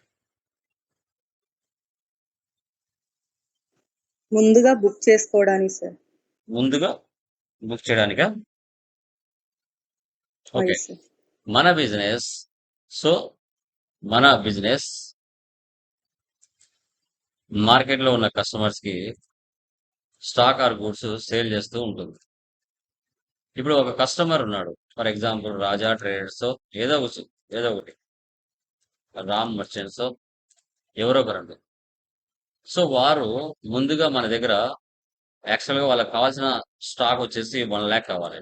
ముందుగా బుక్ చేసుకోవడానికి సార్. ముందుగా బుక్ చేయడానికా? Okay, Yes, sir. మన బిజినెస్, సో మన బిజినెస్ మార్కెట్ లో ఉన్న కస్టమర్స్ కి స్టాక్ ఆర్ గూడ్స్ సేల్ చేస్తూ ఉంటుంది. ఇప్పుడు ఒక కస్టమర్ ఉన్నాడు, ఫర్ ఎగ్జాంపుల్ రాజా ట్రేడర్స్, ఏదో ఒకటి రామ్ మర్చెంట్స్, ఎవరో ఒకరు. సో వారు ముందుగా మన దగ్గర యాక్చువల్గా వాళ్ళకి కావాల్సిన స్టాక్ వచ్చేసి 1 lakh కావాలి.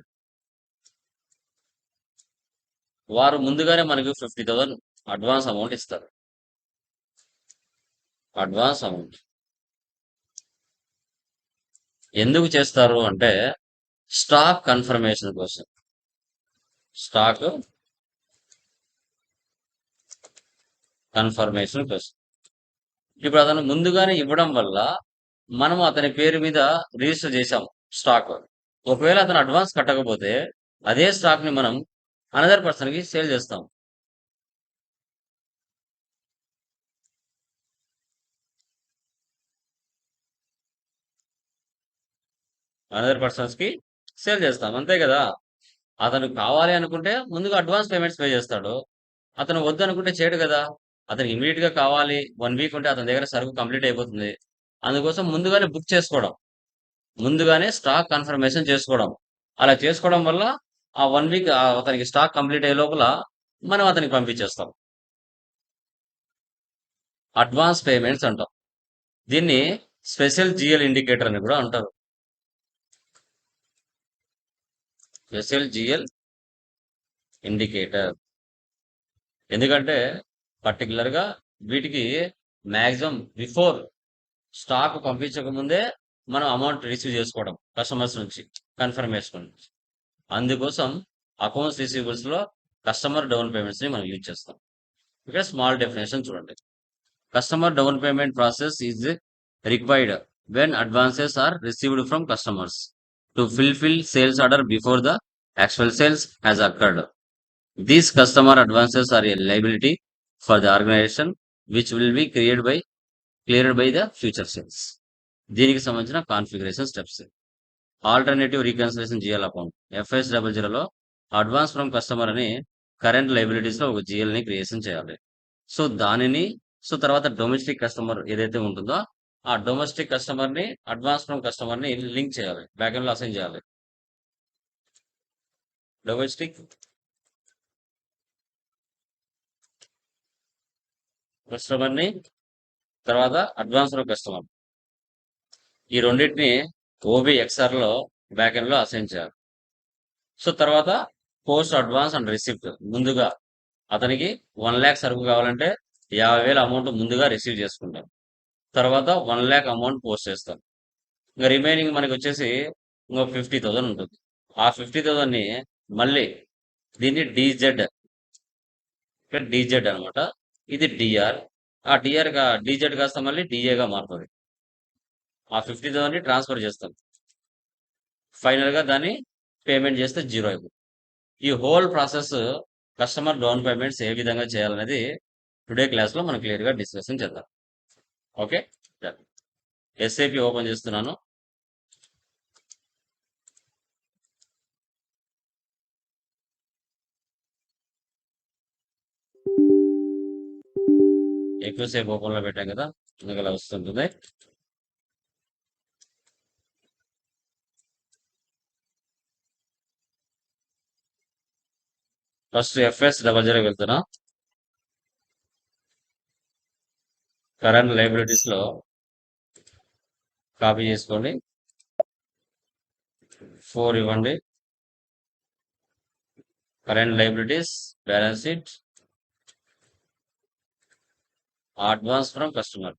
వారు ముందుగానే మనకు 50,000 అడ్వాన్స్ అమౌంట్ ఇస్తారు. అడ్వాన్స్ అమౌంట్ ఎందుకు చేస్తారు అంటే స్టాక్ కన్ఫర్మేషన్ కోసం. స్టాక్ కన్ఫర్మేషన్ కోసం. ఇప్పుడు అతను ముందుగానే ఇవ్వడం వల్ల మనం అతని పేరు మీద రిజిస్టర్ చేశాం స్టాక్. ఒకవేళ అతను అడ్వాన్స్ కట్టకపోతే అదే స్టాక్ ని మనం అనదర్ పర్సన్ కి సేల్ చేస్తాం. అనదర్ పర్సన్స్ కి సేల్ చేస్తాం, అంతే కదా. అతను కావాలి అనుకుంటే ముందుగా అడ్వాన్స్ పేమెంట్స్ పే చేస్తాడు. అతను వద్దు అనుకుంటే చేయడు కదా. అతను ఇమీడియట్ గా కావాలి, 1 వీక్ ఉంటే అతని దగ్గర సరుకు కంప్లీట్ అయిపోతుంది. అందుకోసం ముందుగానే బుక్ చేసుకోవడం, ముందుగానే స్టాక్ కన్ఫర్మేషన్ చేసుకోవడం. అలా చేసుకోవడం వల్ల ఆ 1 వీక్ అతనికి స్టాక్ కంప్లీట్ అయ్యే లోపల మనం అతనికి పంపించేస్తాం. అడ్వాన్స్ పేమెంట్స్ అంటాం. దీన్ని స్పెషల్ జిఎల్ ఇండికేటర్ అని కూడా అంటారు. Special GL indicator. ఎందుకంటే పర్టికులర్ గా వీటికి మాక్సిమం బిఫోర్ స్టాక్ పంపించక ముందే మనం అమౌంట్ రిసీవ్ చేసుకోవడం కస్టమర్స్ నుంచి, కన్ఫర్మేషన్ నుంచి. అందుకోసం అకౌంట్స్ రిసీవబుల్స్ లో కస్టమర్ డౌన్ పేమెంట్స్ ని మనం యూజ్ చేస్తాం. ఇక్కడ స్మాల్ డెఫినేషన్ చూడండి. Customer down payment process is required when advances are received from customers to fulfill sales order before the actual sales has occurred. These customer advances are a liability for the organization which will be cleared by the future sales. దీనికి సంబంధించిన configuration steps. Alternative reconciliation GL account FS00 లో అడ్వాన్స్ ఫ్రమ్ కస్టమర్ అని కరెంట్ లైబిలిటీస్ లో ఒక జిఎల్ ని క్రియేషన్ చేయాలి. సో తర్వాత డొమెస్టిక్ కస్టమర్ ఏదైతే ఉంటుందో ఆ డొమెస్టిక్ కస్టమర్ ని అడ్వాన్స్ ఫ్రమ్ కస్టమర్ ని లింక్ చేయాలి, బ్యాకెండ్ లో అసైన్ చేయాలి. డొమెస్టిక్ కస్టమర్ ని తర్వాత అడ్వాన్స్ ఫ్రమ్ కస్టమర్, ఈ రెండింటిని OBXR లో బ్యాకెండ్ లో అసైన్ చేయాలి. సో తర్వాత పోస్ట్ అడ్వాన్స్ అండ్ రిసిప్ట్. ముందుగా అతనికి 1 lakh సరుకు కావాలంటే 50,000 అమౌంట్ ముందుగా రిసీవ్ చేసుకుంటాం. తర్వాత 1 lakh అమౌంట్ పోస్ట్ చేస్తాం. ఇంకా రిమైనింగ్ మనకి వచ్చేసి ఇంకో 50,000 ఉంటుంది. ఆ 50,000 ని మళ్ళీ దీన్ని డీజెడ్ అనమాట. ఇది డిఆర్. ఆ డీజెడ్ కాస్త మళ్ళీ డిఏగా మారుతుంది. ఆ 50,000 ని ట్రాన్స్ఫర్ చేస్తాం. ఫైనల్ గా దాన్ని పేమెంట్ చేస్తే 0 అయిపోతుంది. ఈ whole process customer down payments ఏ విధంగా చేయాలనేది టుడే క్లాస్ లో మనం క్లియర్ గా డిస్కషన్ చేద్దాం. ఓకే, SAP ఓపెన్ చేస్తున్నాను. ఎక్కువసేపు ఓపెన్ లో పెట్టాం కదా, అందుకు అలా వస్తుంటుంది. ఫస్ట్ FS00 వెళ్తున్నా. కరెంట్ లైబిలిటీస్ లో కాపీ చేసుకోండి, 4 ఇవ్వండి. Current liabilities, balance sheet, advance from customer.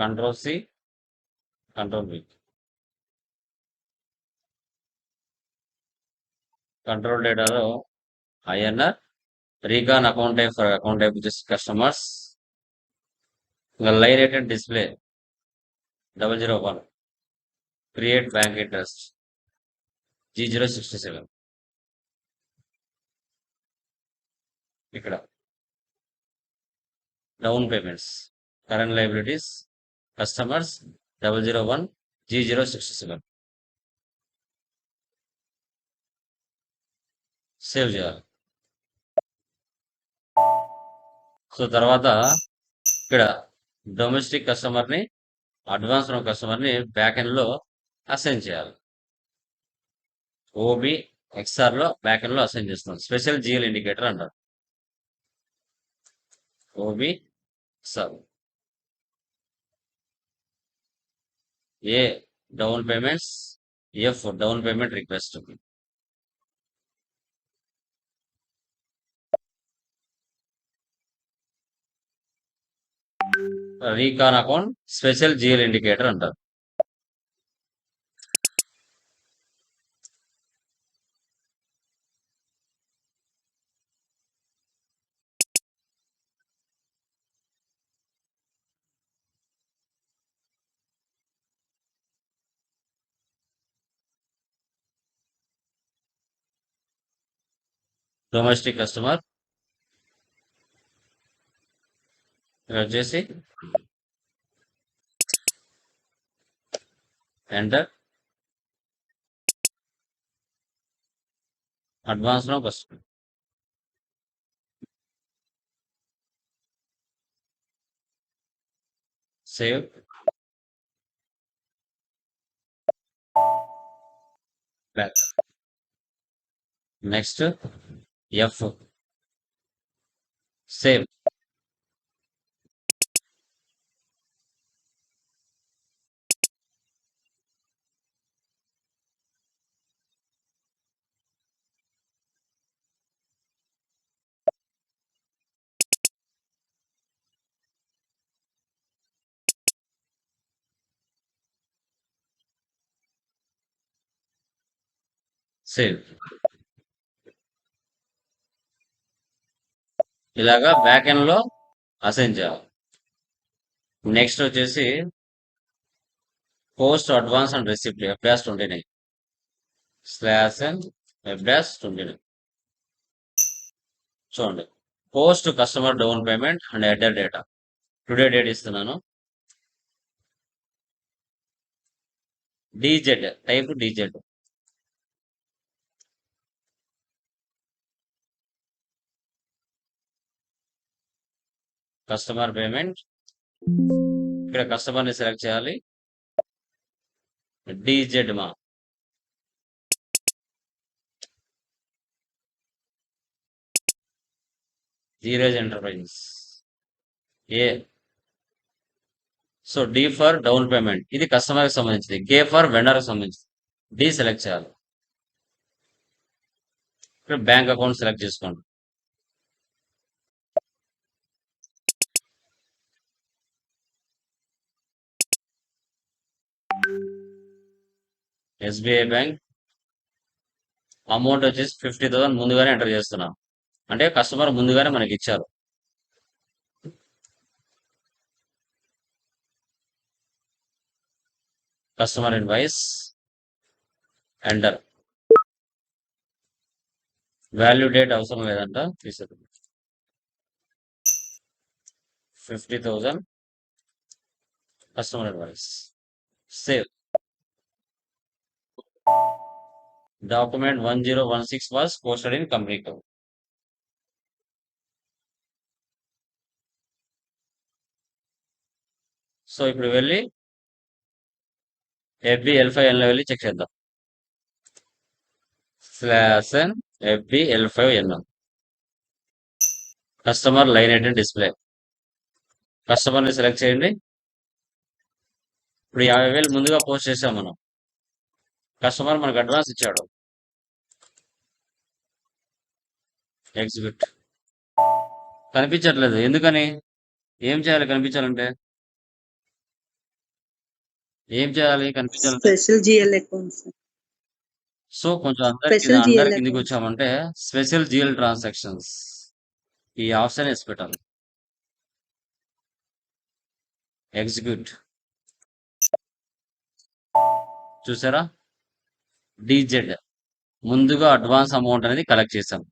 Control-C, Control-V. Control డేటాలో INR, recon account type for account type which is customers. Line rated display 001. Create bank interest G067. ఇక్కడ down payments, current liabilities, customers 001 G067. Save చేయాలి. సో తర్వాత ఇక్కడ డొమెస్టిక్ కస్టమర్ ని అడ్వాన్స్ ఫ్రమ్ కస్టమర్ ని బ్యాక్ ఎండ్ లో అసైన్ చేయాలి. OBXR లో బ్యాక్ ఎండ్ లో అసైన్ చేస్తున్నాం. స్పెషల్ జిఎల్ ఇండికేటర్ అంటారు. OB sub. A down payments, F down payment request. Recon account special GL indicator అంటారు. డొమెస్టిక్ కస్టమర్ వచ్చేసి enter advance no customer. Save. Back. Next F save. Save. ఇలాగా బ్యాక్ ఎండ్ లో అసైన్ చేయాలి. నెక్స్ట్ వచ్చేసి post advance and receipt F-29 /F-29 చూడండి. Post customer down payment and header data. Today date ఇస్తున్నాను. DZ type DZ. Customer payment ఇక్కడ కస్టమర్ ని సెలెక్ట్ చేయాలి. డీజెడ్ మా జీరేజ్ enterprises A. So D for down payment ఇది కస్టమర్ కి సంబంధించింది. కే ఫర్ వెండర్ కి సంబంధించింది. డి సెలెక్ట్ చేయాలి. ఇక్కడ బ్యాంక్ అకౌంట్ సెలెక్ట్ చేసుకోండి. SBI bank. అమౌంట్ వచ్చేసి 50,000 ముందుగానే ఎంటర్ చేస్తున్నాం. అంటే కస్టమర్ ముందుగానే మనకి ఇచ్చారు. Customer invoice enter. Value date అవసరం లేదంట, తీసేది. 50,000 customer invoice. Save. Document 1016 was posted in company code. So ఇప్పుడు వెళ్ళి FBL5N లో వెళ్ళి చెక్ చేద్దాం. /N FBL5N customer line item display. Customer ని సెలెక్ట్ చేయండి. ఇప్పుడు 50,000 ముందుగా పోస్ట్ చేసాం మనం. కస్టమర్ మనకు అడ్వాన్స్ ఇచ్చాడు. ఎగ్జిక్యూట్. కనిపించట్లేదు ఎందుకని? ఏం చేయాలి కనిపించాలంటే? ఏం చేయాలి కనిపించాలంటే? Special GL account sir. So కొంచెం స్పెషల్ అందరి జిఎల్ కిందికి అకౌంట్. వచ్చామంటే స్పెషల్ జిఎల్ ట్రాన్సాక్షన్స్ ఈ ఆప్షన్ వేసి పెట్టాలి. ఎగ్జిక్యూట్. చూసారా? డీజెడ్ ముందుగా అడ్వాన్స్ అమౌంట్ అనేది కలెక్ట్ చేసాం.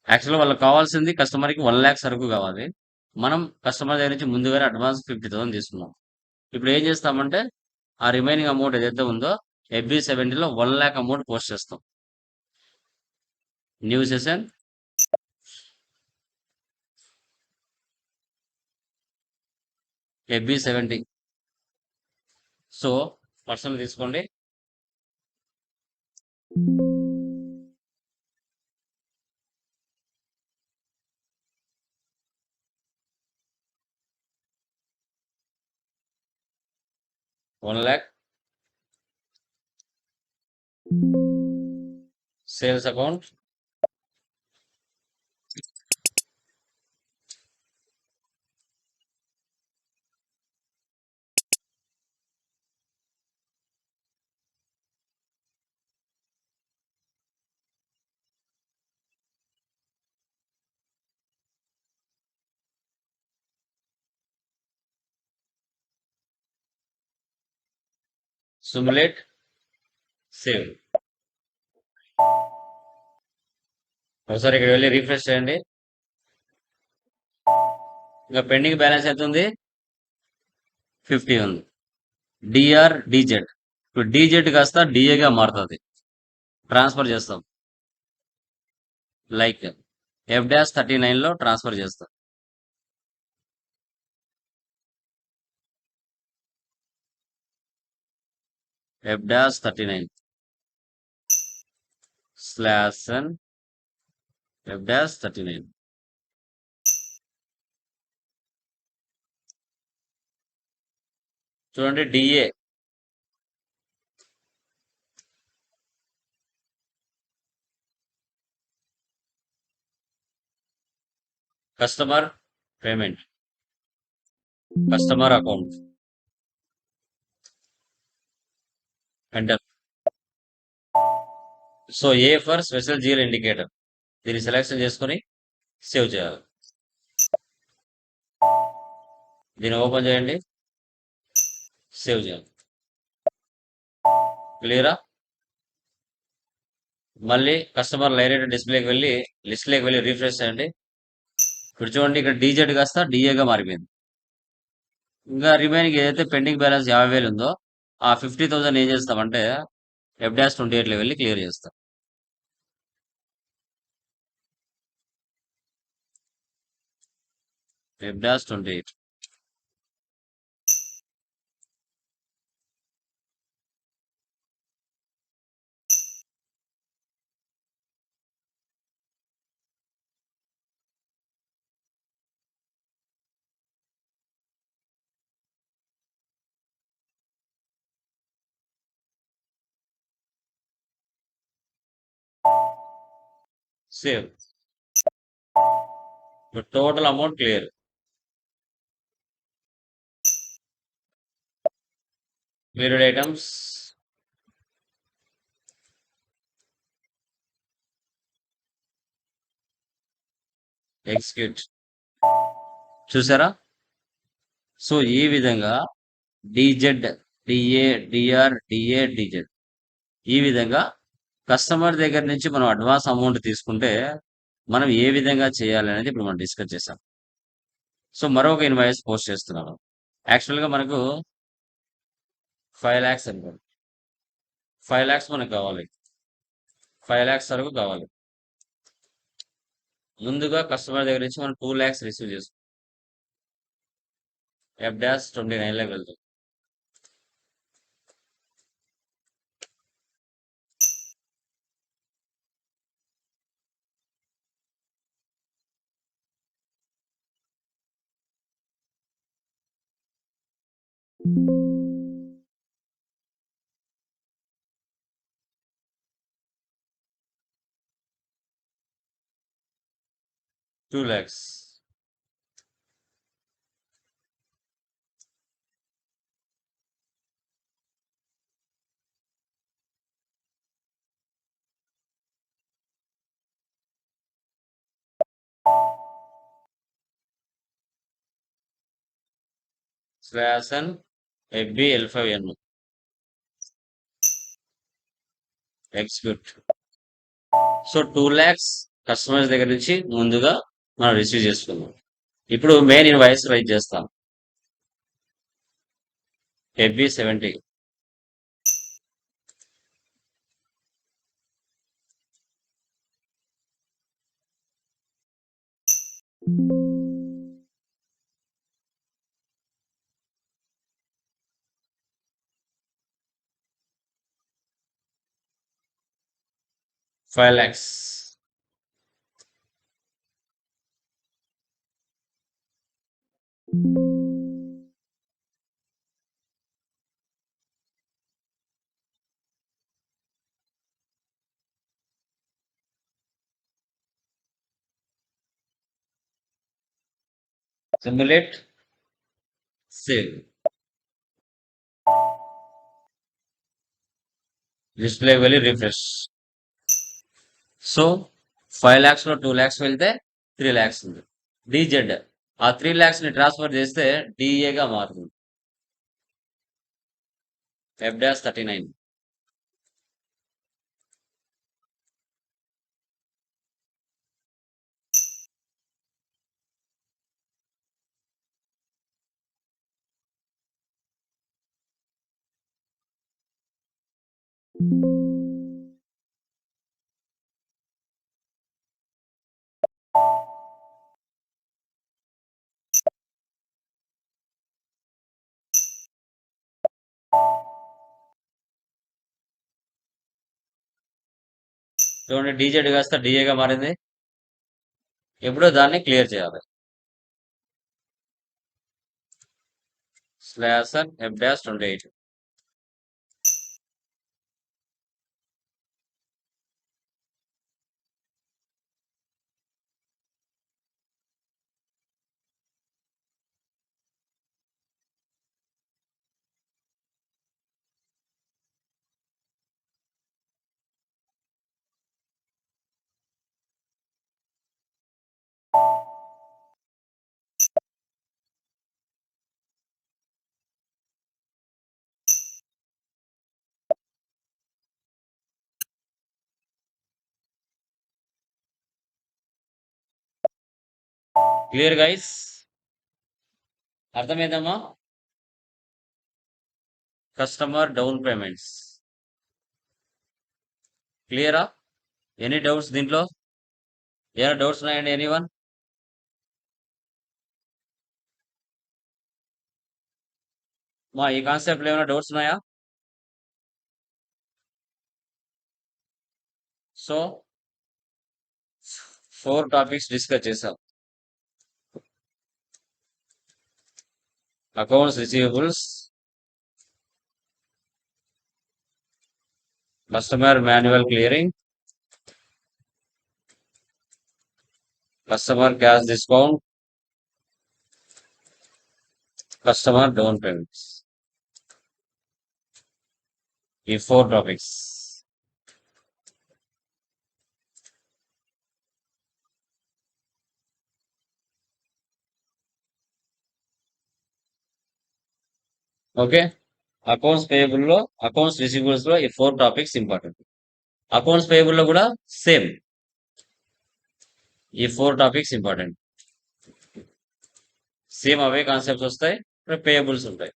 యాక్చువల్గా వాళ్ళకి కావాల్సింది కస్టమర్కి 1 lakh సరుకు కావాలి. మనం కస్టమర్ దగ్గర నుంచి ముందుగానే అడ్వాన్స్ 50,000 తీసుకున్నాం. ఇప్పుడు ఏం చేస్తామంటే ఆ రిమైనింగ్ అమౌంట్ ఏదైతే ఉందో FB70లో 1 lakh అమౌంట్ పోస్ట్ చేస్తాం. New session. FB70. So personal తీసుకోండి. 1 lakh. Sales account. Simulate. Save. ఒకసారి ఇక్కడ వెళ్ళి రీఫ్రెష్ చేయండి. ఇంకా పెండింగ్ బ్యాలెన్స్ ఎంత ఉంది? 50 ఉంది. DR dz. ఇప్పుడు డిజెడ్ కాస్త డిఏగా మారుతుంది. ట్రాన్స్ఫర్ చేస్తాం. లైక్ F-39 లో ట్రాన్స్ఫర్ చేస్తాం. F-39 /n F-39. చూడండి DA customer payment, customer account, enter. So a for special zero indicator, దీన్ని సెలెక్షన్ చేసుకొని సేవ్ చేయాలి. దీన్ని ఓపెన్ చేయండి, సేవ్ చేయాలి. క్లియరా? మళ్ళీ కస్టమర్ లైరేట్ డిస్ప్లేకి వెళ్ళి లిస్ట్లోకి వెళ్ళి రీఫ్రెష్ చేయండి. ఇప్పుడు చూడండి ఇక్కడ డీజెడ్ కాస్త డిఏగా మారిపోయింది. ఇంకా రిమైనింగ్ ఏదైతే పెండింగ్ బ్యాలెన్స్ 50,000 ఉందో ఆ 50,000 ఏం చేస్తామంటే F-28 లో వెళ్ళి క్లియర్ చేస్తాం. F-28 save. Total amount clear. Cleared items, execute. చూసారా? సో ఈ విధంగా DZ, DA, DR, DA, DZ ఈ విధంగా కస్టమర్ దగ్గర నుంచి మనం అడ్వాన్స్ అమౌంట్ తీసుకుంటే మనం ఏ విధంగా చేయాలి అనేది ఇప్పుడు మనం డిస్కస్ చేసాం. సో మరొక ఇన్వాయిస్ పోస్ట్ చేస్తున్నాను. యాక్చువల్గా మనకు 5 lakhs అనుకోండి, 5 lakhs మనకు కావాలి, 5 lakhs వరకు కావాలి. ముందుగా కస్టమర్ దగ్గర నుంచి మనం 2 lakhs రిసీవ్ చేస్తాం. F-29 లోకి వెళ్తాం. $2 lakhs. /n FBL5N execute. So 2 lakhs customers దగ్గర నుంచి ముందుగా మనం రిసీవ్ చేసుకున్నాం. ఇప్పుడు మెయిన్ ఇన్వాయిస్ రైట్ చేస్తాం. FB70 5 lakhs. Simulate, save. Display వెళ్ళి రిఫ్రెష్. సో 5 lakhs లో 2 lakhs వెళ్తే 3 lakhs ఉంది. డిజెడ్ ఆ 3 lakhs ని ట్రాన్స్ఫర్ చేస్తే డిఏగా మారుతుంది. F-39. చూడండి డిజెడ్ కాస్త డిఏగా మారింది. ఎప్పుడో దాన్ని క్లియర్ చేయాలి. స్లాషర్ F-28. Clear guys? అర్థమైందమ్మా? కస్టమర్ డౌన్ పేమెంట్స్ క్లియరా? ఎనీ డౌట్స్ దీంట్లో? ఏమైనా డౌట్స్ ఉన్నాయండి ఎనీవన్? మా ఈ కాన్సెప్ట్ లో ఏమైనా డౌట్స్ ఉన్నాయా? సో 4 టాపిక్స్ డిస్కస్ చేసాం. Accounts receivables, customer manual clearing, customer cash discount, customer down payments. ఈ 4 టాపిక్స్. ఓకే, అకౌంట్స్ పేయబుల్ లో, అకౌంట్స్ రిసీవబుల్స్ లో ఈ 4 టాపిక్స్ ఇంపార్టెంట్. అకౌంట్స్ పేయబుల్ లో కూడా సేమ్ ఈ 4 టాపిక్స్ ఇంపార్టెంట్. సేమ్ అవే కాన్సెప్ట్స్ వస్తాయి, పేయబుల్స్ ఉంటాయి.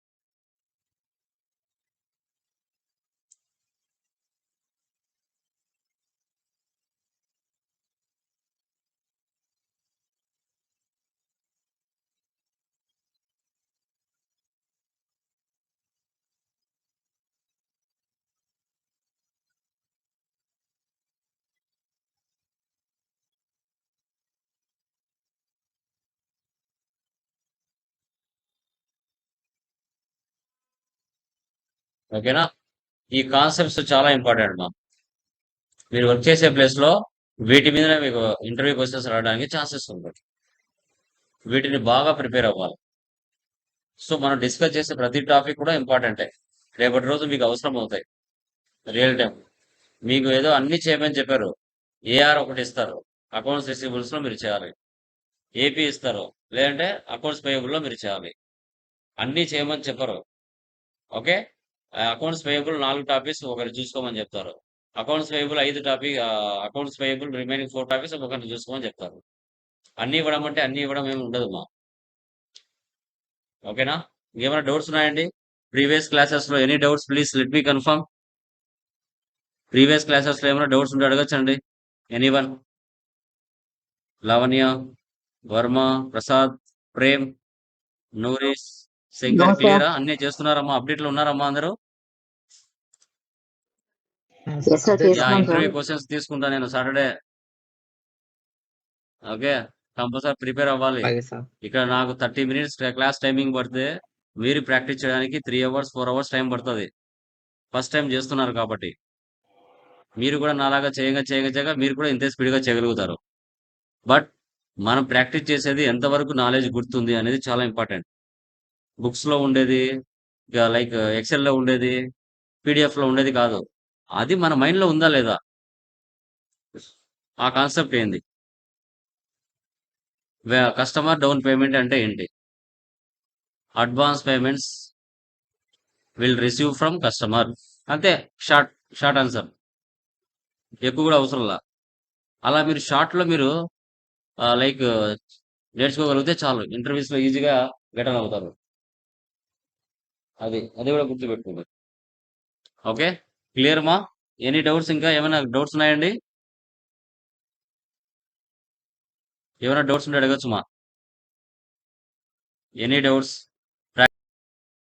ఓకేనా? ఈ కాన్సెప్ట్స్ చాలా ఇంపార్టెంట్ మా. మీరు వర్క్ చేసే ప్లేస్ లో వీటి మీదనే మీకు ఇంటర్వ్యూ క్వశ్చన్స్ రావడానికి ఛాన్సెస్ ఉంటాయి. వీటిని బాగా ప్రిపేర్ అవ్వాలి. సో మనం డిస్కస్ చేసే ప్రతి టాపిక్ కూడా ఇంపార్టెంటే. రేపటి రోజు మీకు అవసరం అవుతాయి. రియల్ టైం మీకు ఏదో అన్ని చేయమని చెప్పారు. ఏఆర్ ఒకటి ఇస్తారు, అకౌంట్స్ రిసీవబుల్స్ లో మీరు చేయాలి. ఏపీ ఇస్తారు, లేదంటే అకౌంట్స్ పేయబుల్ లో మీరు చేయాలి. అన్ని చేయమని చెప్పరు. ఓకే, అకౌంట్స్ పేయబుల్ 4 టాపిక్స్ ఒకరు చూసుకోమని చెప్తారు. Accounts payable 5 topic, accounts payable remaining 4 topics ఒకరిని చూసుకోమని చెప్తారు. అన్ని ఇవ్వడం అంటే అన్ని ఇవ్వడం ఏమి ఉండదు మా. ఓకేనా? ఏమైనా డౌట్స్ ఉన్నాయండి? ప్రీవియస్ క్లాసెస్ లో any doubts please let me confirm. Previous classes లో ఏమైనా డౌట్స్ ఉంటే అడగచ్చండి. Anyone? Lavanya, Varma, Prasad, Prem, Nooris, Shankar No, sir. క్లియరా? అన్ని చేస్తున్నారమ్మా? అప్డేట్లు ఉన్నారమ్మా అందరూ? Yes, sir. అదే యా, చేస్తున్నాం సార్. ఇంటర్వ్యూ క్వశ్చన్స్ తీసుకుంటా నేను సాటర్డే. ఓకే, కంపల్సరీ ప్రిపేర్ అవ్వాలి. అలాగే సార్. ఇక్కడ నాకు 30 మినిట్స్ క్లాస్ టైమింగ్ పడితే మీరు ప్రాక్టీస్ చేయడానికి 3 అవర్స్ 4 అవర్స్ టైం పడుతుంది. ఫస్ట్ టైం చేస్తున్నారు కాబట్టి మీరు కూడా నాలాగా చేయగా చేయగా చేయగా మీరు కూడా ఇంతే స్పీడ్గా చేయగలుగుతారు. బట్ మనం ప్రాక్టీస్ చేసేది ఎంతవరకు నాలెడ్జ్ గుర్తుంది అనేది చాలా ఇంపార్టెంట్. బుక్స్‌లో ఉండేది, ఇక లైక్ ఎక్సెల్‌లో ఉండేది, పీడీఎఫ్‌లో ఉండేది కాదు. అది మన మైండ్‌లో ఉందా లేదా? ఆ కాన్సెప్ట్ ఏంది? కస్టమర్ డౌన్ పేమెంట్ అంటే ఏంటి? Advance payments will receive from customer. అంతే. Short short answer. ఎక్కువ కూడా అవసరంలా. అలా మీరు షార్ట్‌లో మీరు లైక్ నేర్చుకోగలిగితే చాలు. ఇంటర్వ్యూస్‌లో ఈజీగా గెట్ ఆన్ అవుతారు. అది కూడా గుర్తుపెట్టుకోండి. ఓకే. క్లియర్ మా? ఎనీ డౌట్స్, ఇంకా ఏమైనా డౌట్స్ ఉన్నాయండి? ఏమైనా డౌట్స్ ఉంటే అడగొచ్చు మా. Any doubts?